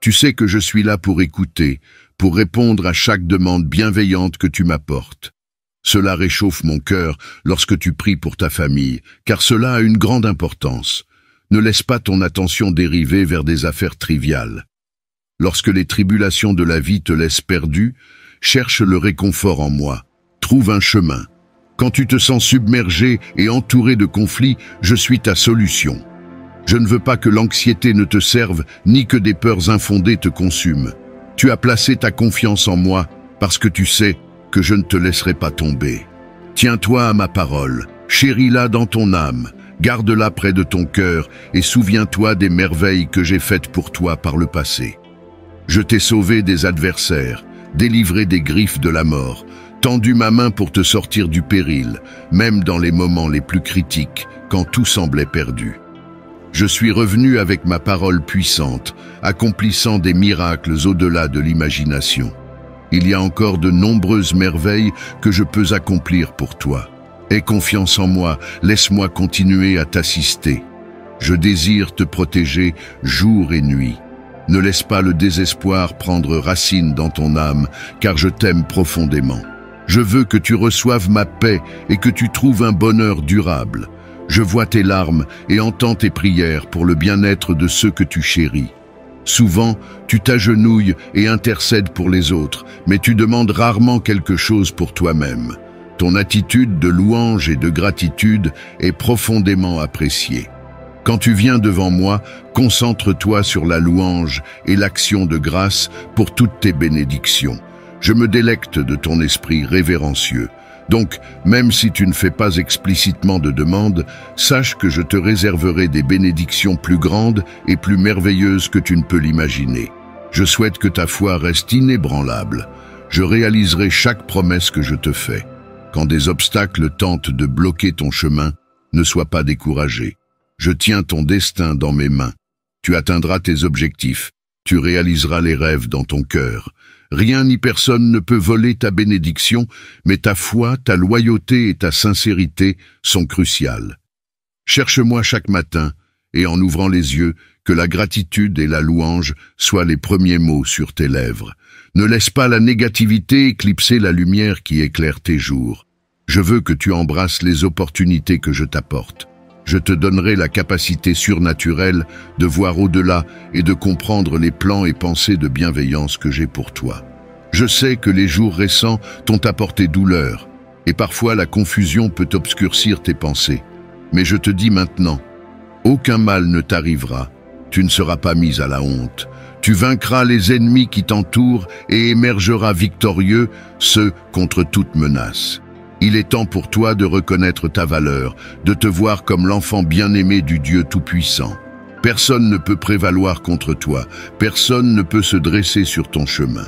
Tu sais que je suis là pour écouter, pour répondre à chaque demande bienveillante que tu m'apportes. Cela réchauffe mon cœur lorsque tu pries pour ta famille, car cela a une grande importance. Ne laisse pas ton attention dériver vers des affaires triviales. Lorsque les tribulations de la vie te laissent perdu, cherche le réconfort en moi. Trouve un chemin. Quand tu te sens submergé et entouré de conflits, je suis ta solution. Je ne veux pas que l'anxiété ne te serve, ni que des peurs infondées te consument. Tu as placé ta confiance en moi, parce que tu sais que je ne te laisserai pas tomber. Tiens-toi à ma parole, chéris-la dans ton âme, garde-la près de ton cœur et souviens-toi des merveilles que j'ai faites pour toi par le passé. Je t'ai sauvé des adversaires, délivré des griffes de la mort, tendu ma main pour te sortir du péril, même dans les moments les plus critiques, quand tout semblait perdu. Je suis revenu avec ma parole puissante, accomplissant des miracles au-delà de l'imagination. Il y a encore de nombreuses merveilles que je peux accomplir pour toi. Aie confiance en moi, laisse-moi continuer à t'assister. Je désire te protéger jour et nuit. Ne laisse pas le désespoir prendre racine dans ton âme, car je t'aime profondément. Je veux que tu reçoives ma paix et que tu trouves un bonheur durable. Je vois tes larmes et entends tes prières pour le bien-être de ceux que tu chéris. Souvent, tu t'agenouilles et intercèdes pour les autres, mais tu demandes rarement quelque chose pour toi-même. Ton attitude de louange et de gratitude est profondément appréciée. Quand tu viens devant moi, concentre-toi sur la louange et l'action de grâce pour toutes tes bénédictions. Je me délecte de ton esprit révérencieux. Donc, même si tu ne fais pas explicitement de demande, sache que je te réserverai des bénédictions plus grandes et plus merveilleuses que tu ne peux l'imaginer. Je souhaite que ta foi reste inébranlable. Je réaliserai chaque promesse que je te fais. Quand des obstacles tentent de bloquer ton chemin, ne sois pas découragé. Je tiens ton destin dans mes mains. Tu atteindras tes objectifs. Tu réaliseras les rêves dans ton cœur. Rien ni personne ne peut voler ta bénédiction, mais ta foi, ta loyauté et ta sincérité sont cruciales. Cherche-moi chaque matin, et en ouvrant les yeux, que la gratitude et la louange soient les premiers mots sur tes lèvres. Ne laisse pas la négativité éclipser la lumière qui éclaire tes jours. Je veux que tu embrasses les opportunités que je t'apporte. Je te donnerai la capacité surnaturelle de voir au-delà et de comprendre les plans et pensées de bienveillance que j'ai pour toi. Je sais que les jours récents t'ont apporté douleur, et parfois la confusion peut obscurcir tes pensées. Mais je te dis maintenant, aucun mal ne t'arrivera, tu ne seras pas mis à la honte. Tu vaincras les ennemis qui t'entourent et émergeras victorieux, ce contre toute menace. Il est temps pour toi de reconnaître ta valeur, de te voir comme l'enfant bien-aimé du Dieu Tout-Puissant. Personne ne peut prévaloir contre toi, personne ne peut se dresser sur ton chemin.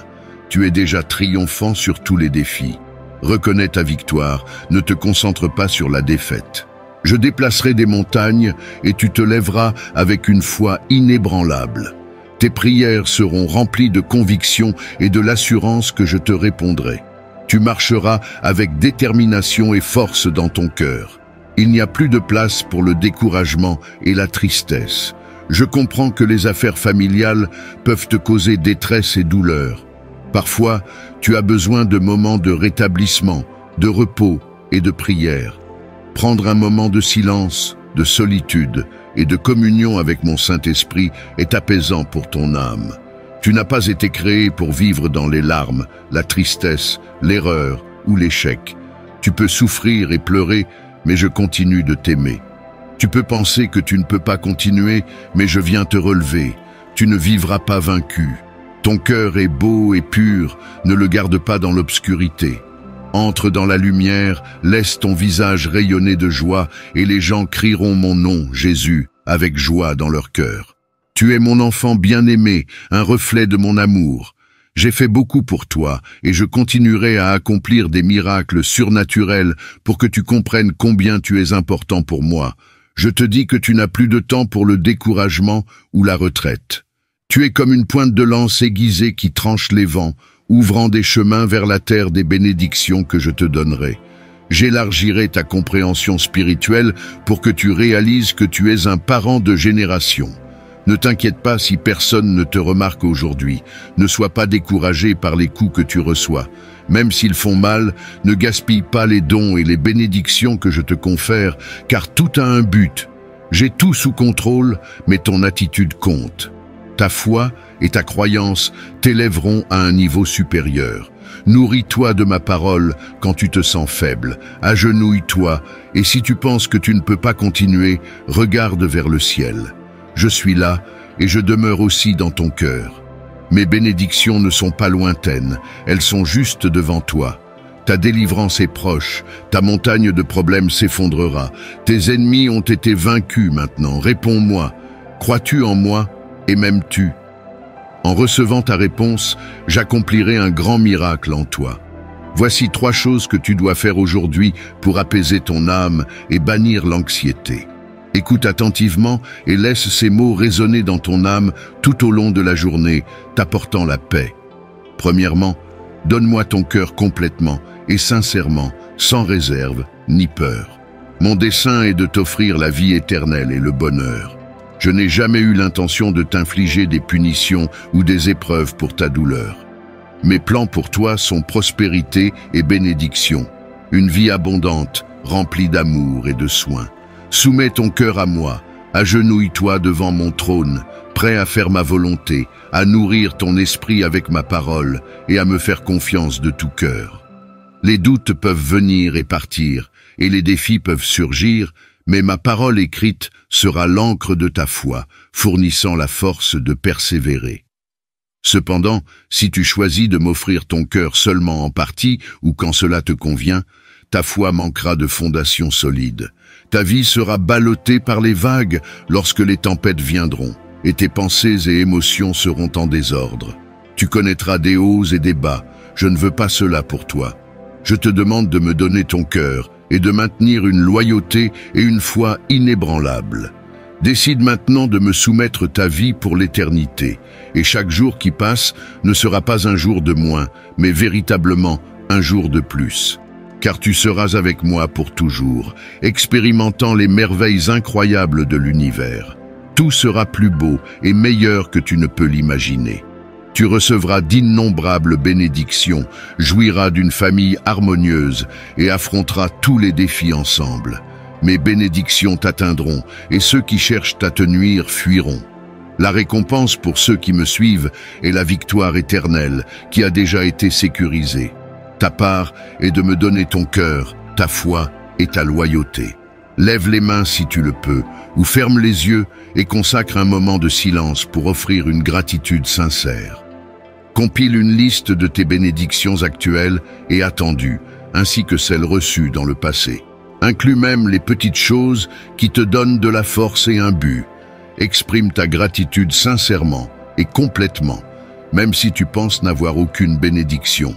Tu es déjà triomphant sur tous les défis. Reconnais ta victoire, ne te concentre pas sur la défaite. Je déplacerai des montagnes et tu te lèveras avec une foi inébranlable. Tes prières seront remplies de conviction et de l'assurance que je te répondrai. Tu marcheras avec détermination et force dans ton cœur. Il n'y a plus de place pour le découragement et la tristesse. Je comprends que les affaires familiales peuvent te causer détresse et douleur. Parfois, tu as besoin de moments de rétablissement, de repos et de prière. Prendre un moment de silence, de solitude et de communion avec mon Saint-Esprit est apaisant pour ton âme. Tu n'as pas été créé pour vivre dans les larmes, la tristesse, l'erreur ou l'échec. Tu peux souffrir et pleurer, mais je continue de t'aimer. Tu peux penser que tu ne peux pas continuer, mais je viens te relever. Tu ne vivras pas vaincu. Ton cœur est beau et pur, ne le garde pas dans l'obscurité. Entre dans la lumière, laisse ton visage rayonner de joie, et les gens crieront mon nom, Jésus, avec joie dans leur cœur. Tu es mon enfant bien-aimé, un reflet de mon amour. J'ai fait beaucoup pour toi et je continuerai à accomplir des miracles surnaturels pour que tu comprennes combien tu es important pour moi. Je te dis que tu n'as plus de temps pour le découragement ou la retraite. Tu es comme une pointe de lance aiguisée qui tranche les vents, ouvrant des chemins vers la terre des bénédictions que je te donnerai. J'élargirai ta compréhension spirituelle pour que tu réalises que tu es un parent de génération. Ne t'inquiète pas si personne ne te remarque aujourd'hui. Ne sois pas découragé par les coups que tu reçois. Même s'ils font mal, ne gaspille pas les dons et les bénédictions que je te confère, car tout a un but. J'ai tout sous contrôle, mais ton attitude compte. Ta foi et ta croyance t'élèveront à un niveau supérieur. Nourris-toi de ma parole quand tu te sens faible. Agenouille-toi, et si tu penses que tu ne peux pas continuer, regarde vers le ciel. Je suis là, et je demeure aussi dans ton cœur. Mes bénédictions ne sont pas lointaines, elles sont juste devant toi. Ta délivrance est proche, ta montagne de problèmes s'effondrera. Tes ennemis ont été vaincus maintenant, réponds-moi. Crois-tu en moi et m'aimes-tu? En recevant ta réponse, j'accomplirai un grand miracle en toi. Voici 3 choses que tu dois faire aujourd'hui pour apaiser ton âme et bannir l'anxiété. Écoute attentivement et laisse ces mots résonner dans ton âme tout au long de la journée, t'apportant la paix. Premièrement, donne-moi ton cœur complètement et sincèrement, sans réserve ni peur. Mon dessein est de t'offrir la vie éternelle et le bonheur. Je n'ai jamais eu l'intention de t'infliger des punitions ou des épreuves pour ta douleur. Mes plans pour toi sont prospérité et bénédiction, une vie abondante, remplie d'amour et de soins. Soumets ton cœur à moi, agenouille-toi devant mon trône, prêt à faire ma volonté, à nourrir ton esprit avec ma parole et à me faire confiance de tout cœur. Les doutes peuvent venir et partir, et les défis peuvent surgir, mais ma parole écrite sera l'encre de ta foi, fournissant la force de persévérer. Cependant, si tu choisis de m'offrir ton cœur seulement en partie ou quand cela te convient, ta foi manquera de fondation solide. Ta vie sera ballottée par les vagues lorsque les tempêtes viendront, et tes pensées et émotions seront en désordre. Tu connaîtras des hauts et des bas, je ne veux pas cela pour toi. Je te demande de me donner ton cœur et de maintenir une loyauté et une foi inébranlables. Décide maintenant de me soumettre ta vie pour l'éternité, et chaque jour qui passe ne sera pas un jour de moins, mais véritablement un jour de plus. Car tu seras avec moi pour toujours, expérimentant les merveilles incroyables de l'univers. Tout sera plus beau et meilleur que tu ne peux l'imaginer. Tu recevras d'innombrables bénédictions, jouiras d'une famille harmonieuse et affronteras tous les défis ensemble. Mes bénédictions t'atteindront et ceux qui cherchent à te nuire fuiront. La récompense pour ceux qui me suivent est la victoire éternelle qui a déjà été sécurisée. Ta part est de me donner ton cœur, ta foi et ta loyauté. Lève les mains si tu le peux, ou ferme les yeux et consacre un moment de silence pour offrir une gratitude sincère. Compile une liste de tes bénédictions actuelles et attendues, ainsi que celles reçues dans le passé. Inclus même les petites choses qui te donnent de la force et un but. Exprime ta gratitude sincèrement et complètement, même si tu penses n'avoir aucune bénédiction.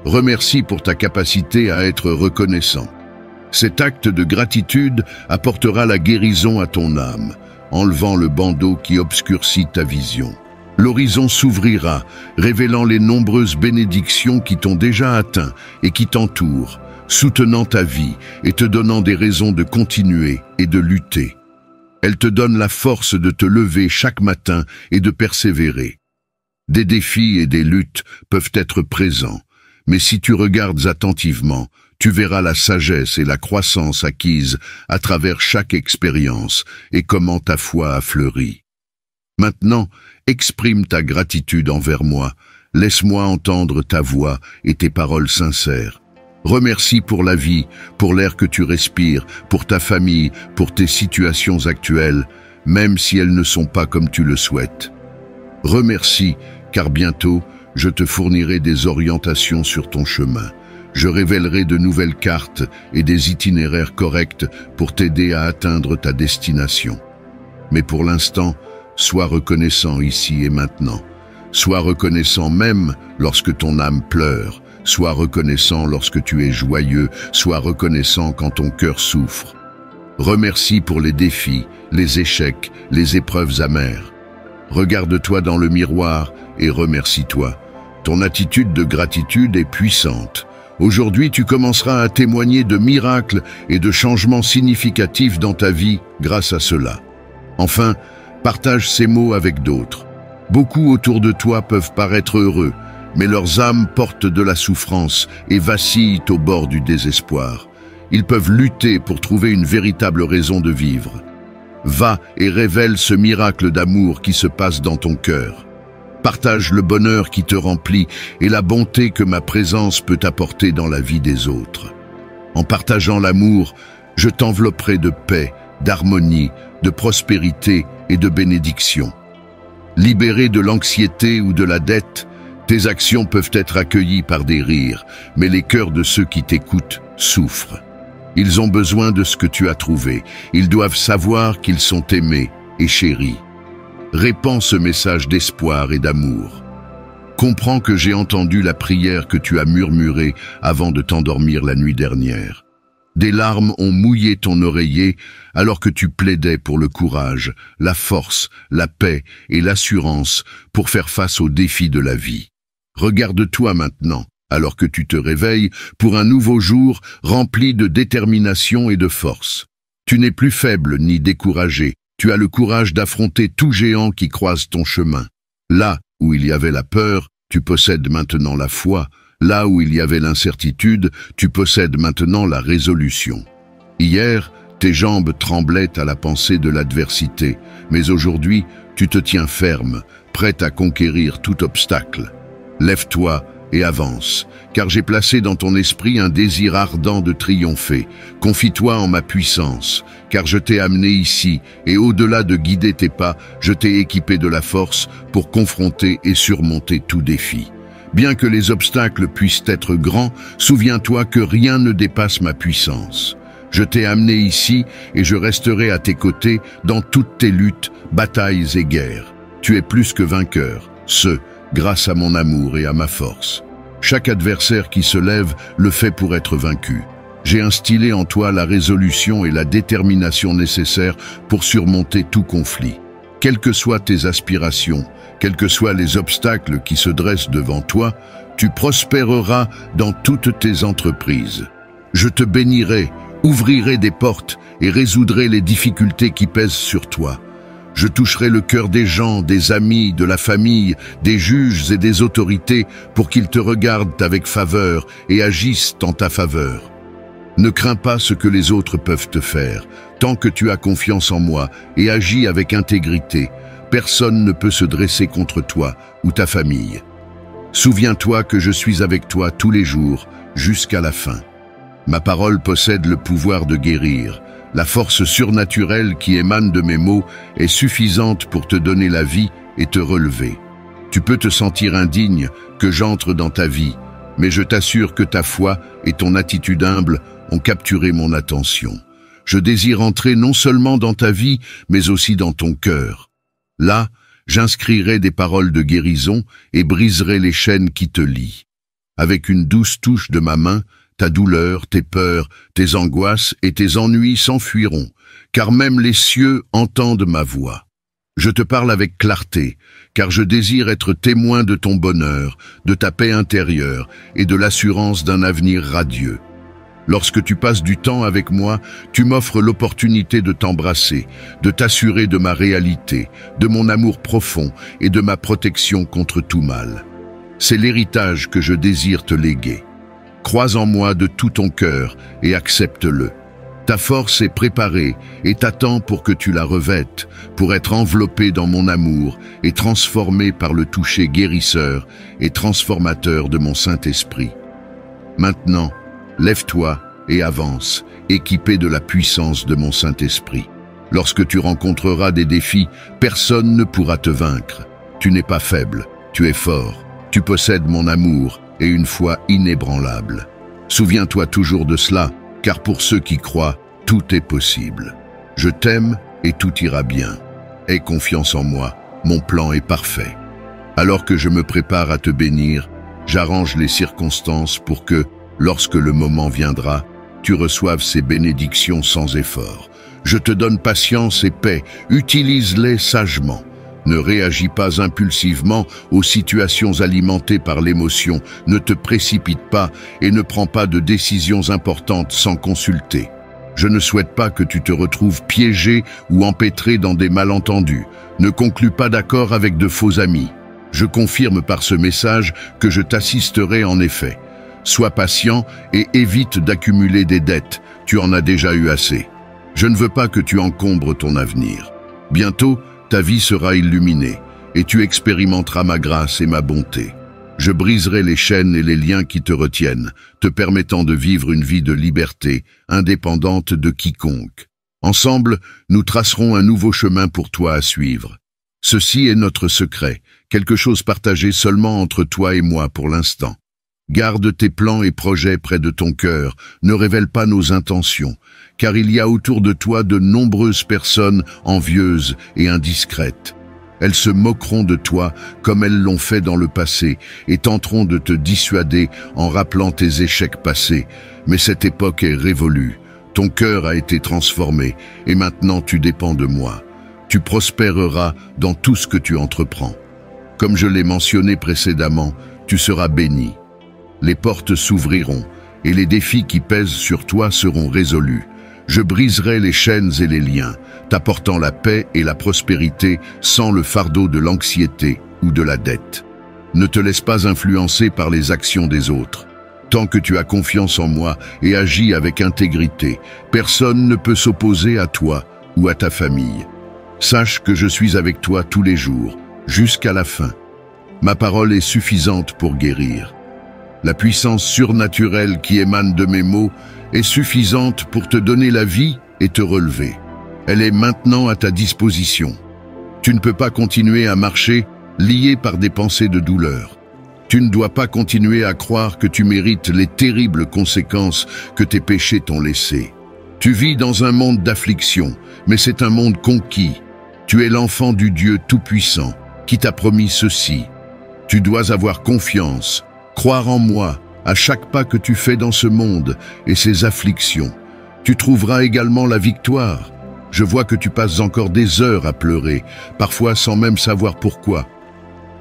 Remercie pour ta capacité à être reconnaissant. Cet acte de gratitude apportera la guérison à ton âme, enlevant le bandeau qui obscurcit ta vision. L'horizon s'ouvrira, révélant les nombreuses bénédictions qui t'ont déjà atteint et qui t'entourent, soutenant ta vie et te donnant des raisons de continuer et de lutter. Elle te donne la force de te lever chaque matin et de persévérer. Des défis et des luttes peuvent être présents, mais si tu regardes attentivement, tu verras la sagesse et la croissance acquises à travers chaque expérience et comment ta foi a fleuri. Maintenant, exprime ta gratitude envers moi, laisse-moi entendre ta voix et tes paroles sincères. Remercie pour la vie, pour l'air que tu respires, pour ta famille, pour tes situations actuelles, même si elles ne sont pas comme tu le souhaites. Remercie, car bientôt, je te fournirai des orientations sur ton chemin. Je révélerai de nouvelles cartes et des itinéraires corrects pour t'aider à atteindre ta destination. Mais pour l'instant, sois reconnaissant ici et maintenant. Sois reconnaissant même lorsque ton âme pleure. Sois reconnaissant lorsque tu es joyeux. Sois reconnaissant quand ton cœur souffre. Remercie pour les défis, les échecs, les épreuves amères. Regarde-toi dans le miroir et remercie-toi. Ton attitude de gratitude est puissante. Aujourd'hui, tu commenceras à témoigner de miracles et de changements significatifs dans ta vie grâce à cela. Enfin, Partage ces mots avec d'autres. Beaucoup autour de toi peuvent paraître heureux, mais leurs âmes portent de la souffrance et vacillent au bord du désespoir. Ils peuvent lutter pour trouver une véritable raison de vivre. Va et révèle ce miracle d'amour qui se passe dans ton cœur. Partage le bonheur qui te remplit et la bonté que ma présence peut apporter dans la vie des autres. En partageant l'amour, je t'envelopperai de paix, d'harmonie, de prospérité et de bénédiction. Libéré de l'anxiété ou de la dette, tes actions peuvent être accueillies par des rires, mais les cœurs de ceux qui t'écoutent souffrent. Ils ont besoin de ce que tu as trouvé. Ils doivent savoir qu'ils sont aimés et chéris. Répands ce message d'espoir et d'amour. Comprends que j'ai entendu la prière que tu as murmurée avant de t'endormir la nuit dernière. Des larmes ont mouillé ton oreiller alors que tu plaidais pour le courage, la force, la paix et l'assurance pour faire face aux défis de la vie. Regarde-toi maintenant, alors que tu te réveilles, pour un nouveau jour rempli de détermination et de force. Tu n'es plus faible ni découragé. Tu as le courage d'affronter tout géant qui croise ton chemin. Là où il y avait la peur, tu possèdes maintenant la foi. Là où il y avait l'incertitude, tu possèdes maintenant la résolution. Hier, tes jambes tremblaient à la pensée de l'adversité, mais aujourd'hui, tu te tiens ferme, prête à conquérir tout obstacle. Lève-toi et avance, car j'ai placé dans ton esprit un désir ardent de triompher. Confie-toi en ma puissance, car je t'ai amené ici, et au-delà de guider tes pas, je t'ai équipé de la force pour confronter et surmonter tout défi. Bien que les obstacles puissent être grands, souviens-toi que rien ne dépasse ma puissance. Je t'ai amené ici et je resterai à tes côtés dans toutes tes luttes, batailles et guerres. Tu es plus que vainqueur, grâce à mon amour et à ma force. Chaque adversaire qui se lève le fait pour être vaincu. J'ai instillé en toi la résolution et la détermination nécessaires pour surmonter tout conflit. Quelles que soient tes aspirations, quels que soient les obstacles qui se dressent devant toi, tu prospéreras dans toutes tes entreprises. Je te bénirai, ouvrirai des portes et résoudrai les difficultés qui pèsent sur toi. Je toucherai le cœur des gens, des amis, de la famille, des juges et des autorités pour qu'ils te regardent avec faveur et agissent en ta faveur. Ne crains pas ce que les autres peuvent te faire. Tant que tu as confiance en moi et agis avec intégrité, personne ne peut se dresser contre toi ou ta famille. Souviens-toi que je suis avec toi tous les jours, jusqu'à la fin. Ma parole possède le pouvoir de guérir. La force surnaturelle qui émane de mes mots est suffisante pour te donner la vie et te relever. Tu peux te sentir indigne que j'entre dans ta vie, mais je t'assure que ta foi et ton attitude humble ont capturé mon attention. Je désire entrer non seulement dans ta vie, mais aussi dans ton cœur. Là, j'inscrirai des paroles de guérison et briserai les chaînes qui te lient. Avec une douce touche de ma main, ta douleur, tes peurs, tes angoisses et tes ennuis s'enfuiront, car même les cieux entendent ma voix. Je te parle avec clarté, car je désire être témoin de ton bonheur, de ta paix intérieure et de l'assurance d'un avenir radieux. Lorsque tu passes du temps avec moi, tu m'offres l'opportunité de t'embrasser, de t'assurer de ma réalité, de mon amour profond et de ma protection contre tout mal. C'est l'héritage que je désire te léguer. Crois en moi de tout ton cœur et accepte-le. Ta force est préparée et t'attend pour que tu la revêtes, pour être enveloppée dans mon amour et transformée par le toucher guérisseur et transformateur de mon Saint-Esprit. Maintenant, lève-toi et avance, équipé de la puissance de mon Saint-Esprit. Lorsque tu rencontreras des défis, personne ne pourra te vaincre. Tu n'es pas faible, tu es fort, tu possèdes mon amour et une foi inébranlable. Souviens-toi toujours de cela, car pour ceux qui croient, tout est possible. Je t'aime et tout ira bien. Aie confiance en moi, mon plan est parfait. Alors que je me prépare à te bénir, j'arrange les circonstances pour que, lorsque le moment viendra, tu reçoives ces bénédictions sans effort. Je te donne patience et paix, utilise-les sagement. Ne réagis pas impulsivement aux situations alimentées par l'émotion, ne te précipite pas et ne prends pas de décisions importantes sans consulter. Je ne souhaite pas que tu te retrouves piégé ou empêtré dans des malentendus. Ne conclus pas d'accord avec de faux amis. Je confirme par ce message que je t'assisterai en effet. Sois patient et évite d'accumuler des dettes, tu en as déjà eu assez. Je ne veux pas que tu encombres ton avenir. Bientôt, ta vie sera illuminée et tu expérimenteras ma grâce et ma bonté. Je briserai les chaînes et les liens qui te retiennent, te permettant de vivre une vie de liberté, indépendante de quiconque. Ensemble, nous tracerons un nouveau chemin pour toi à suivre. Ceci est notre secret, quelque chose partagé seulement entre toi et moi pour l'instant. Garde tes plans et projets près de ton cœur, ne révèle pas nos intentions, car il y a autour de toi de nombreuses personnes envieuses et indiscrètes. Elles se moqueront de toi comme elles l'ont fait dans le passé et tenteront de te dissuader en rappelant tes échecs passés. Mais cette époque est révolue. Ton cœur a été transformé et maintenant tu dépends de moi. Tu prospéreras dans tout ce que tu entreprends. Comme je l'ai mentionné précédemment, tu seras béni. Les portes s'ouvriront et les défis qui pèsent sur toi seront résolus. Je briserai les chaînes et les liens, t'apportant la paix et la prospérité sans le fardeau de l'anxiété ou de la dette. Ne te laisse pas influencer par les actions des autres. Tant que tu as confiance en moi et agis avec intégrité, personne ne peut s'opposer à toi ou à ta famille. Sache que je suis avec toi tous les jours, jusqu'à la fin. Ma parole est suffisante pour guérir. La puissance surnaturelle qui émane de mes mots est suffisante pour te donner la vie et te relever. Elle est maintenant à ta disposition. Tu ne peux pas continuer à marcher lié par des pensées de douleur. Tu ne dois pas continuer à croire que tu mérites les terribles conséquences que tes péchés t'ont laissées. Tu vis dans un monde d'affliction, mais c'est un monde conquis. Tu es l'enfant du Dieu Tout-Puissant qui t'a promis ceci. Tu dois avoir confiance, croire en moi, à chaque pas que tu fais dans ce monde et ses afflictions. Tu trouveras également la victoire. Je vois que tu passes encore des heures à pleurer, parfois sans même savoir pourquoi.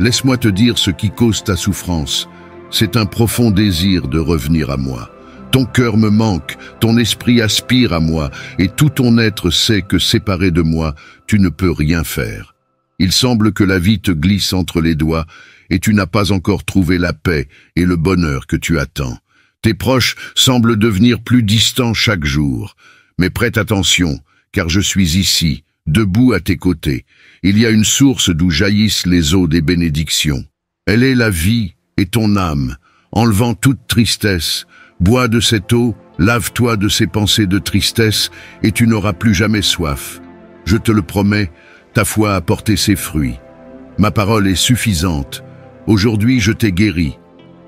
Laisse-moi te dire ce qui cause ta souffrance. C'est un profond désir de revenir à moi. Ton cœur me manque, ton esprit aspire à moi, et tout ton être sait que séparé de moi, tu ne peux rien faire. Il semble que la vie te glisse entre les doigts, et tu n'as pas encore trouvé la paix et le bonheur que tu attends. Tes proches semblent devenir plus distants chaque jour. Mais prête attention, car je suis ici, debout à tes côtés. Il y a une source d'où jaillissent les eaux des bénédictions. Elle est la vie et ton âme, enlevant toute tristesse. Bois de cette eau, lave-toi de ces pensées de tristesse, et tu n'auras plus jamais soif. Je te le promets, ta foi a porté ses fruits. Ma parole est suffisante. Aujourd'hui, je t'ai guéri.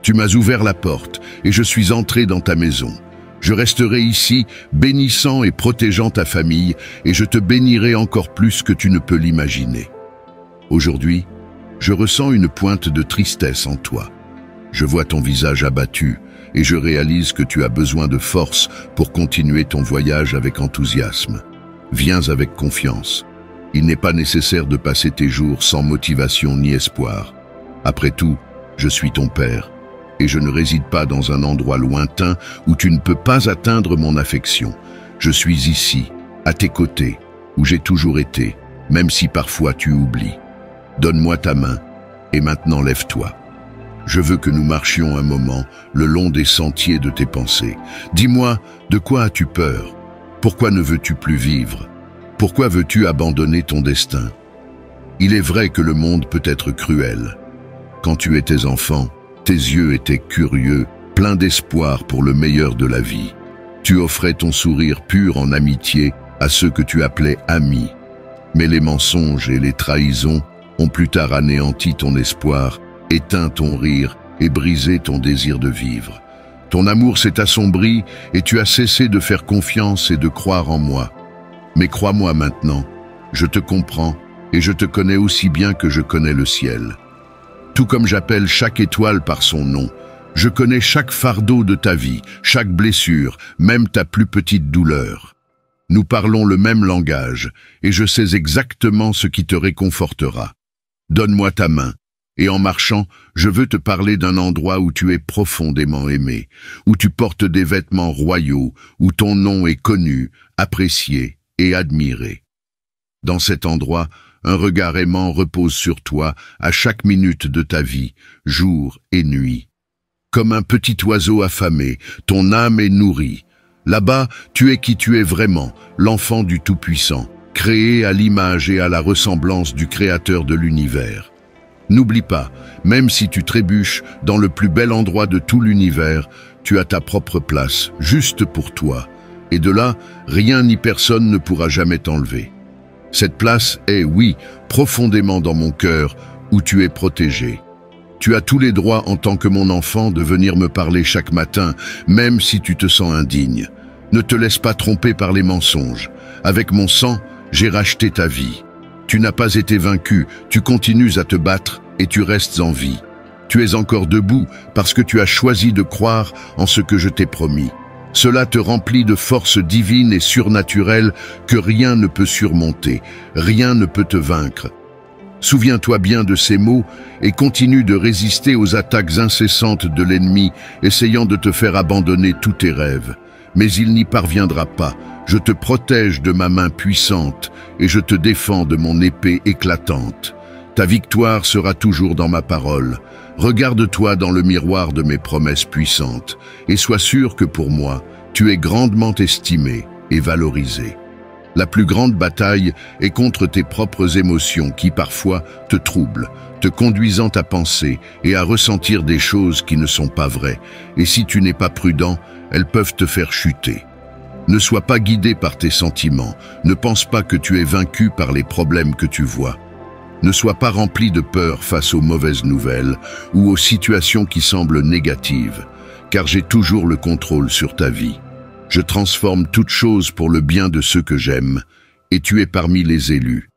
Tu m'as ouvert la porte, et je suis entré dans ta maison. Je resterai ici, bénissant et protégeant ta famille, et je te bénirai encore plus que tu ne peux l'imaginer. Aujourd'hui, je ressens une pointe de tristesse en toi. Je vois ton visage abattu, et je réalise que tu as besoin de force pour continuer ton voyage avec enthousiasme. Viens avec confiance. Il n'est pas nécessaire de passer tes jours sans motivation ni espoir. Après tout, je suis ton père, et je ne réside pas dans un endroit lointain où tu ne peux pas atteindre mon affection. Je suis ici, à tes côtés, où j'ai toujours été, même si parfois tu oublies. Donne-moi ta main, et maintenant lève-toi. Je veux que nous marchions un moment le long des sentiers de tes pensées. Dis-moi, de quoi as-tu peur? Pourquoi ne veux-tu plus vivre? Pourquoi veux-tu abandonner ton destin? Il est vrai que le monde peut être cruel. Quand tu étais enfant, tes yeux étaient curieux, pleins d'espoir pour le meilleur de la vie. Tu offrais ton sourire pur en amitié à ceux que tu appelais amis. Mais les mensonges et les trahisons ont plus tard anéanti ton espoir, éteint ton rire et brisé ton désir de vivre. Ton amour s'est assombri et tu as cessé de faire confiance et de croire en moi. Mais crois-moi maintenant, je te comprends et je te connais aussi bien que je connais le ciel. Tout comme j'appelle chaque étoile par son nom, je connais chaque fardeau de ta vie, chaque blessure, même ta plus petite douleur. Nous parlons le même langage, et je sais exactement ce qui te réconfortera. Donne-moi ta main, Et en marchant, je veux te parler d'un endroit où tu es profondément aimé, où tu portes des vêtements royaux, où ton nom est connu, apprécié et admiré. Dans cet endroit, un regard aimant repose sur toi à chaque minute de ta vie, jour et nuit. Comme un petit oiseau affamé, ton âme est nourrie. Là-bas, tu es qui tu es vraiment, l'enfant du Tout-Puissant, créé à l'image et à la ressemblance du Créateur de l'univers. N'oublie pas, même si tu trébuches dans le plus bel endroit de tout l'univers, tu as ta propre place, juste pour toi. Et de là, rien ni personne ne pourra jamais t'enlever. Cette place est, oui, profondément dans mon cœur, où tu es protégé. Tu as tous les droits en tant que mon enfant de venir me parler chaque matin, même si tu te sens indigne. Ne te laisse pas tromper par les mensonges. Avec mon sang, j'ai racheté ta vie. Tu n'as pas été vaincu, tu continues à te battre et tu restes en vie. Tu es encore debout parce que tu as choisi de croire en ce que je t'ai promis. Cela te remplit de force divine et surnaturelle que rien ne peut surmonter, rien ne peut te vaincre. Souviens-toi bien de ces mots et continue de résister aux attaques incessantes de l'ennemi, essayant de te faire abandonner tous tes rêves. Mais il n'y parviendra pas. Je te protège de ma main puissante et je te défends de mon épée éclatante. Ta victoire sera toujours dans ma parole. Regarde-toi dans le miroir de mes promesses puissantes et sois sûr que pour moi, tu es grandement estimé et valorisé. La plus grande bataille est contre tes propres émotions qui parfois te troublent, te conduisant à penser et à ressentir des choses qui ne sont pas vraies. Et si tu n'es pas prudent, elles peuvent te faire chuter. Ne sois pas guidé par tes sentiments, ne pense pas que tu es vaincu par les problèmes que tu vois. Ne sois pas rempli de peur face aux mauvaises nouvelles ou aux situations qui semblent négatives, car j'ai toujours le contrôle sur ta vie. Je transforme toute chose pour le bien de ceux que j'aime, et tu es parmi les élus.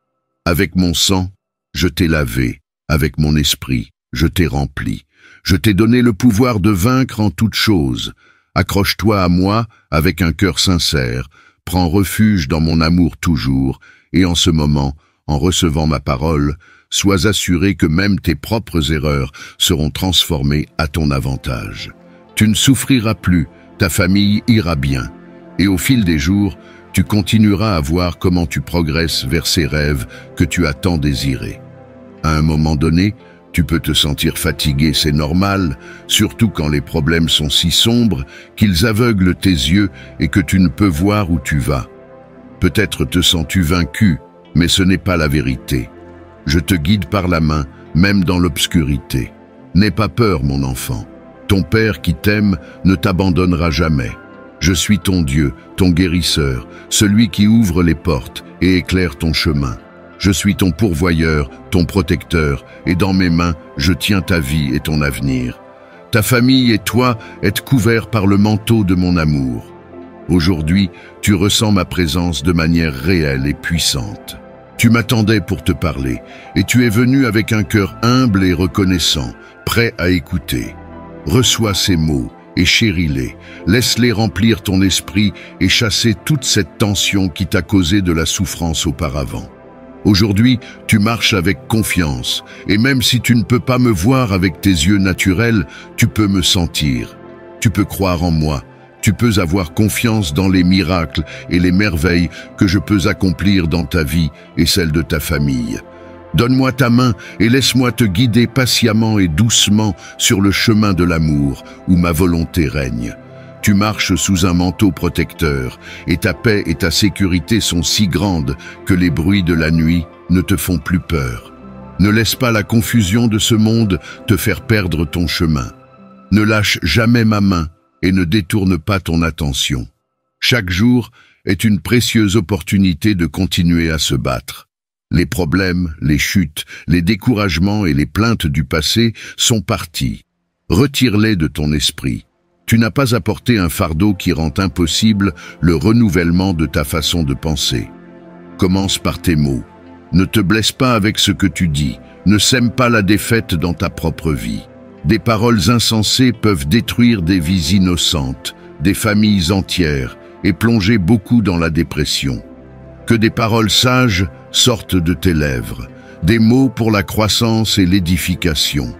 Avec mon sang, je t'ai lavé, avec mon esprit, je t'ai rempli. Je t'ai donné le pouvoir de vaincre en toutes choses. Accroche-toi à moi avec un cœur sincère, prends refuge dans mon amour toujours, et en ce moment, en recevant ma parole, sois assuré que même tes propres erreurs seront transformées à ton avantage. Tu ne souffriras plus, ta famille ira bien, et au fil des jours, tu continueras à voir comment tu progresses vers ces rêves que tu as tant désirés. À un moment donné, tu peux te sentir fatigué, c'est normal, surtout quand les problèmes sont si sombres qu'ils aveuglent tes yeux et que tu ne peux voir où tu vas. Peut-être te sens-tu vaincu, mais ce n'est pas la vérité. Je te guide par la main, même dans l'obscurité. N'aie pas peur, mon enfant. Ton Père qui t'aime ne t'abandonnera jamais. Je suis ton Dieu, ton guérisseur, celui qui ouvre les portes et éclaire ton chemin. Je suis ton pourvoyeur, ton protecteur, et dans mes mains, je tiens ta vie et ton avenir. Ta famille et toi êtes couverts par le manteau de mon amour. Aujourd'hui, tu ressens ma présence de manière réelle et puissante. Tu m'attendais pour te parler, et tu es venu avec un cœur humble et reconnaissant, prêt à écouter. Reçois ces mots et chéris-les, laisse-les remplir ton esprit et chasser toute cette tension qui t'a causé de la souffrance auparavant. Aujourd'hui, tu marches avec confiance, et même si tu ne peux pas me voir avec tes yeux naturels, tu peux me sentir. Tu peux croire en moi, tu peux avoir confiance dans les miracles et les merveilles que je peux accomplir dans ta vie et celle de ta famille. Donne-moi ta main et laisse-moi te guider patiemment et doucement sur le chemin de l'amour où ma volonté règne. Tu marches sous un manteau protecteur et ta paix et ta sécurité sont si grandes que les bruits de la nuit ne te font plus peur. Ne laisse pas la confusion de ce monde te faire perdre ton chemin. Ne lâche jamais ma main et ne détourne pas ton attention. Chaque jour est une précieuse opportunité de continuer à se battre. Les problèmes, les chutes, les découragements et les plaintes du passé sont partis. Retire-les de ton esprit. Tu n'as pas apporté un fardeau qui rend impossible le renouvellement de ta façon de penser. Commence par tes mots. Ne te blesse pas avec ce que tu dis. Ne sème pas la défaite dans ta propre vie. Des paroles insensées peuvent détruire des vies innocentes, des familles entières et plonger beaucoup dans la dépression. Que des paroles sages sortent de tes lèvres. des mots pour la croissance et l'édification.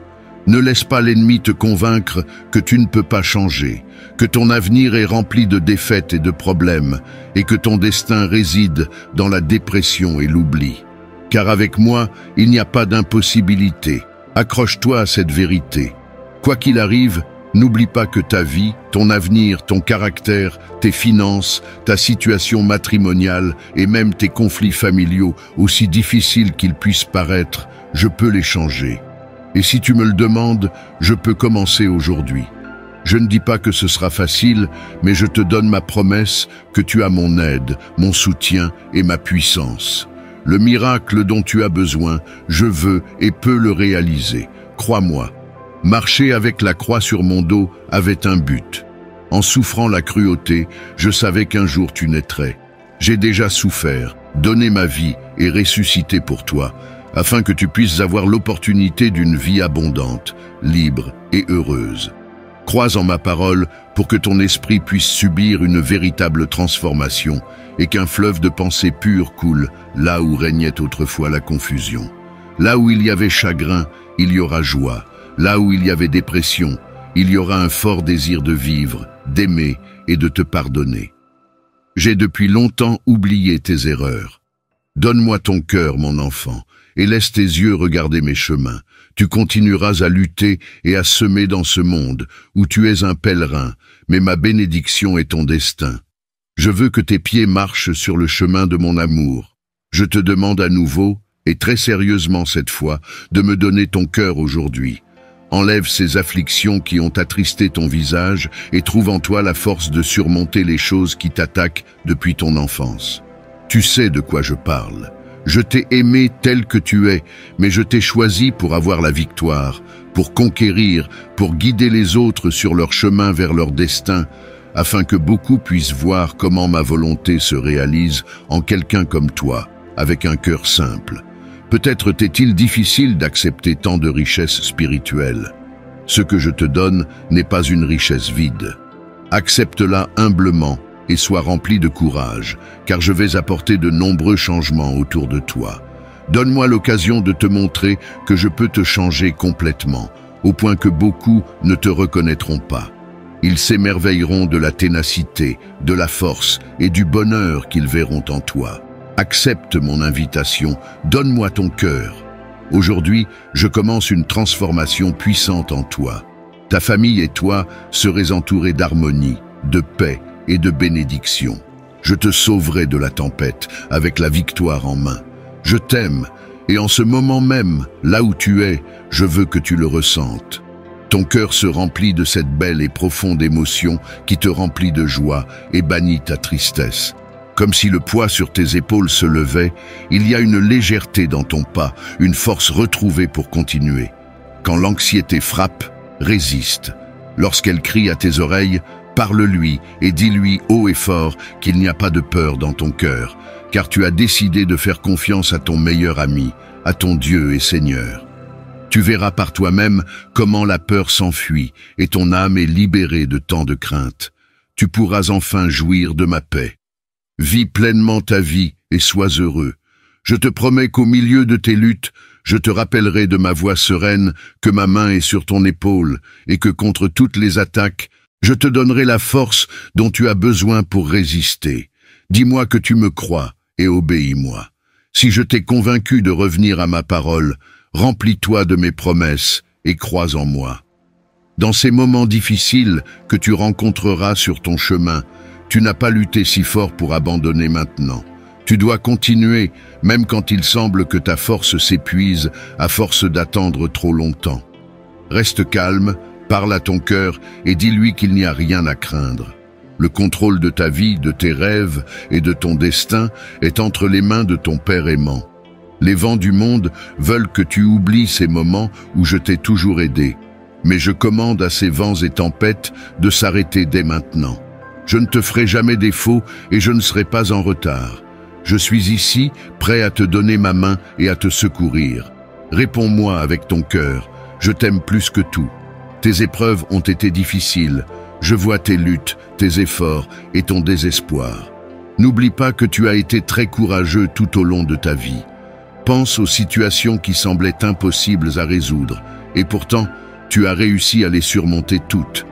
Ne laisse pas l'ennemi te convaincre que tu ne peux pas changer, que ton avenir est rempli de défaites et de problèmes, et que ton destin réside dans la dépression et l'oubli. Car avec moi, il n'y a pas d'impossibilité. Accroche-toi à cette vérité. Quoi qu'il arrive, n'oublie pas que ta vie, ton avenir, ton caractère, tes finances, ta situation matrimoniale et même tes conflits familiaux, aussi difficiles qu'ils puissent paraître, je peux les changer. Et si tu me le demandes, je peux commencer aujourd'hui. Je ne dis pas que ce sera facile, mais je te donne ma promesse que tu as mon aide, mon soutien et ma puissance. Le miracle dont tu as besoin, je veux et peux le réaliser. Crois-moi. Marcher avec la croix sur mon dos avait un but. En souffrant la cruauté, je savais qu'un jour tu naîtrais. J'ai déjà souffert, donné ma vie et ressuscité pour toi, afin que tu puisses avoir l'opportunité d'une vie abondante, libre et heureuse. Crois en ma parole pour que ton esprit puisse subir une véritable transformation et qu'un fleuve de pensées pures coule là où régnait autrefois la confusion. Là où il y avait chagrin, il y aura joie. Là où il y avait dépression, il y aura un fort désir de vivre, d'aimer et de te pardonner. J'ai depuis longtemps oublié tes erreurs. Donne-moi ton cœur, mon enfant, et laisse tes yeux regarder mes chemins. Tu continueras à lutter et à semer dans ce monde où tu es un pèlerin, mais ma bénédiction est ton destin. Je veux que tes pieds marchent sur le chemin de mon amour. Je te demande à nouveau, et très sérieusement cette fois, de me donner ton cœur aujourd'hui. Enlève ces afflictions qui ont attristé ton visage et trouve en toi la force de surmonter les choses qui t'attaquent depuis ton enfance. Tu sais de quoi je parle. Je t'ai aimé tel que tu es, mais je t'ai choisi pour avoir la victoire, pour conquérir, pour guider les autres sur leur chemin vers leur destin, afin que beaucoup puissent voir comment ma volonté se réalise en quelqu'un comme toi, avec un cœur simple. Peut-être t'est-il difficile d'accepter tant de richesses spirituelles. Ce que je te donne n'est pas une richesse vide. Accepte-la humblement et sois rempli de courage, car je vais apporter de nombreux changements autour de toi. Donne-moi l'occasion de te montrer que je peux te changer complètement, au point que beaucoup ne te reconnaîtront pas. Ils s'émerveilleront de la ténacité, de la force et du bonheur qu'ils verront en toi. Accepte mon invitation, donne-moi ton cœur. Aujourd'hui, je commence une transformation puissante en toi. Ta famille et toi serez entourés d'harmonie, de paix et de bénédiction. Je te sauverai de la tempête avec la victoire en main. Je t'aime et en ce moment même, là où tu es, je veux que tu le ressentes. Ton cœur se remplit de cette belle et profonde émotion qui te remplit de joie et bannit ta tristesse. Comme si le poids sur tes épaules se levait, il y a une légèreté dans ton pas, une force retrouvée pour continuer. Quand l'anxiété frappe, résiste. Lorsqu'elle crie à tes oreilles, parle-lui et dis-lui haut et fort qu'il n'y a pas de peur dans ton cœur, car tu as décidé de faire confiance à ton meilleur ami, à ton Dieu et Seigneur. Tu verras par toi-même comment la peur s'enfuit et ton âme est libérée de tant de crainte. Tu pourras enfin jouir de ma paix. Vis pleinement ta vie et sois heureux. Je te promets qu'au milieu de tes luttes, je te rappellerai de ma voix sereine que ma main est sur ton épaule et que contre toutes les attaques, je te donnerai la force dont tu as besoin pour résister. Dis-moi que tu me crois et obéis-moi. Si je t'ai convaincu de revenir à ma parole, remplis-toi de mes promesses et crois en moi. Dans ces moments difficiles que tu rencontreras sur ton chemin, tu n'as pas lutté si fort pour abandonner maintenant. Tu dois continuer, même quand il semble que ta force s'épuise à force d'attendre trop longtemps. Reste calme, parle à ton cœur et dis-lui qu'il n'y a rien à craindre. Le contrôle de ta vie, de tes rêves et de ton destin est entre les mains de ton Père aimant. Les vents du monde veulent que tu oublies ces moments où je t'ai toujours aidé. Mais je commande à ces vents et tempêtes de s'arrêter dès maintenant. Je ne te ferai jamais défaut et je ne serai pas en retard. Je suis ici, prêt à te donner ma main et à te secourir. Réponds-moi avec ton cœur, je t'aime plus que tout. Tes épreuves ont été difficiles. Je vois tes luttes, tes efforts et ton désespoir. N'oublie pas que tu as été très courageux tout au long de ta vie. Pense aux situations qui semblaient impossibles à résoudre, et pourtant, tu as réussi à les surmonter toutes.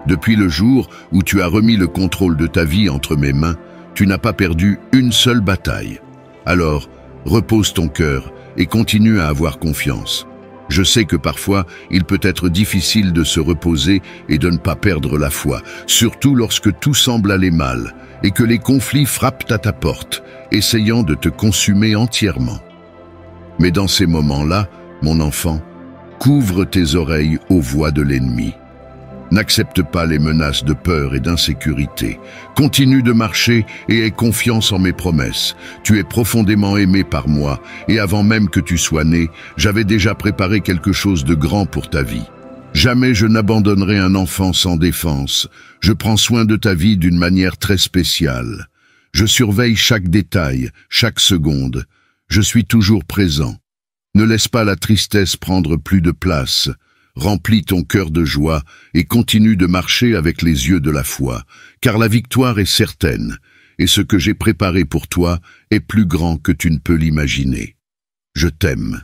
Depuis le jour où tu as remis le contrôle de ta vie entre mes mains, tu n'as pas perdu une seule bataille. Alors, repose ton cœur et continue à avoir confiance. Je sais que parfois, il peut être difficile de se reposer et de ne pas perdre la foi, surtout lorsque tout semble aller mal et que les conflits frappent à ta porte, essayant de te consumer entièrement. Mais dans ces moments-là, mon enfant, couvre tes oreilles aux voix de l'ennemi. N'accepte pas les menaces de peur et d'insécurité. Continue de marcher et aie confiance en mes promesses. Tu es profondément aimé par moi, et avant même que tu sois né, j'avais déjà préparé quelque chose de grand pour ta vie. Jamais je n'abandonnerai un enfant sans défense. Je prends soin de ta vie d'une manière très spéciale. Je surveille chaque détail, chaque seconde. Je suis toujours présent. Ne laisse pas la tristesse prendre plus de place. Remplis ton cœur de joie et continue de marcher avec les yeux de la foi, car la victoire est certaine, et ce que j'ai préparé pour toi est plus grand que tu ne peux l'imaginer. Je t'aime.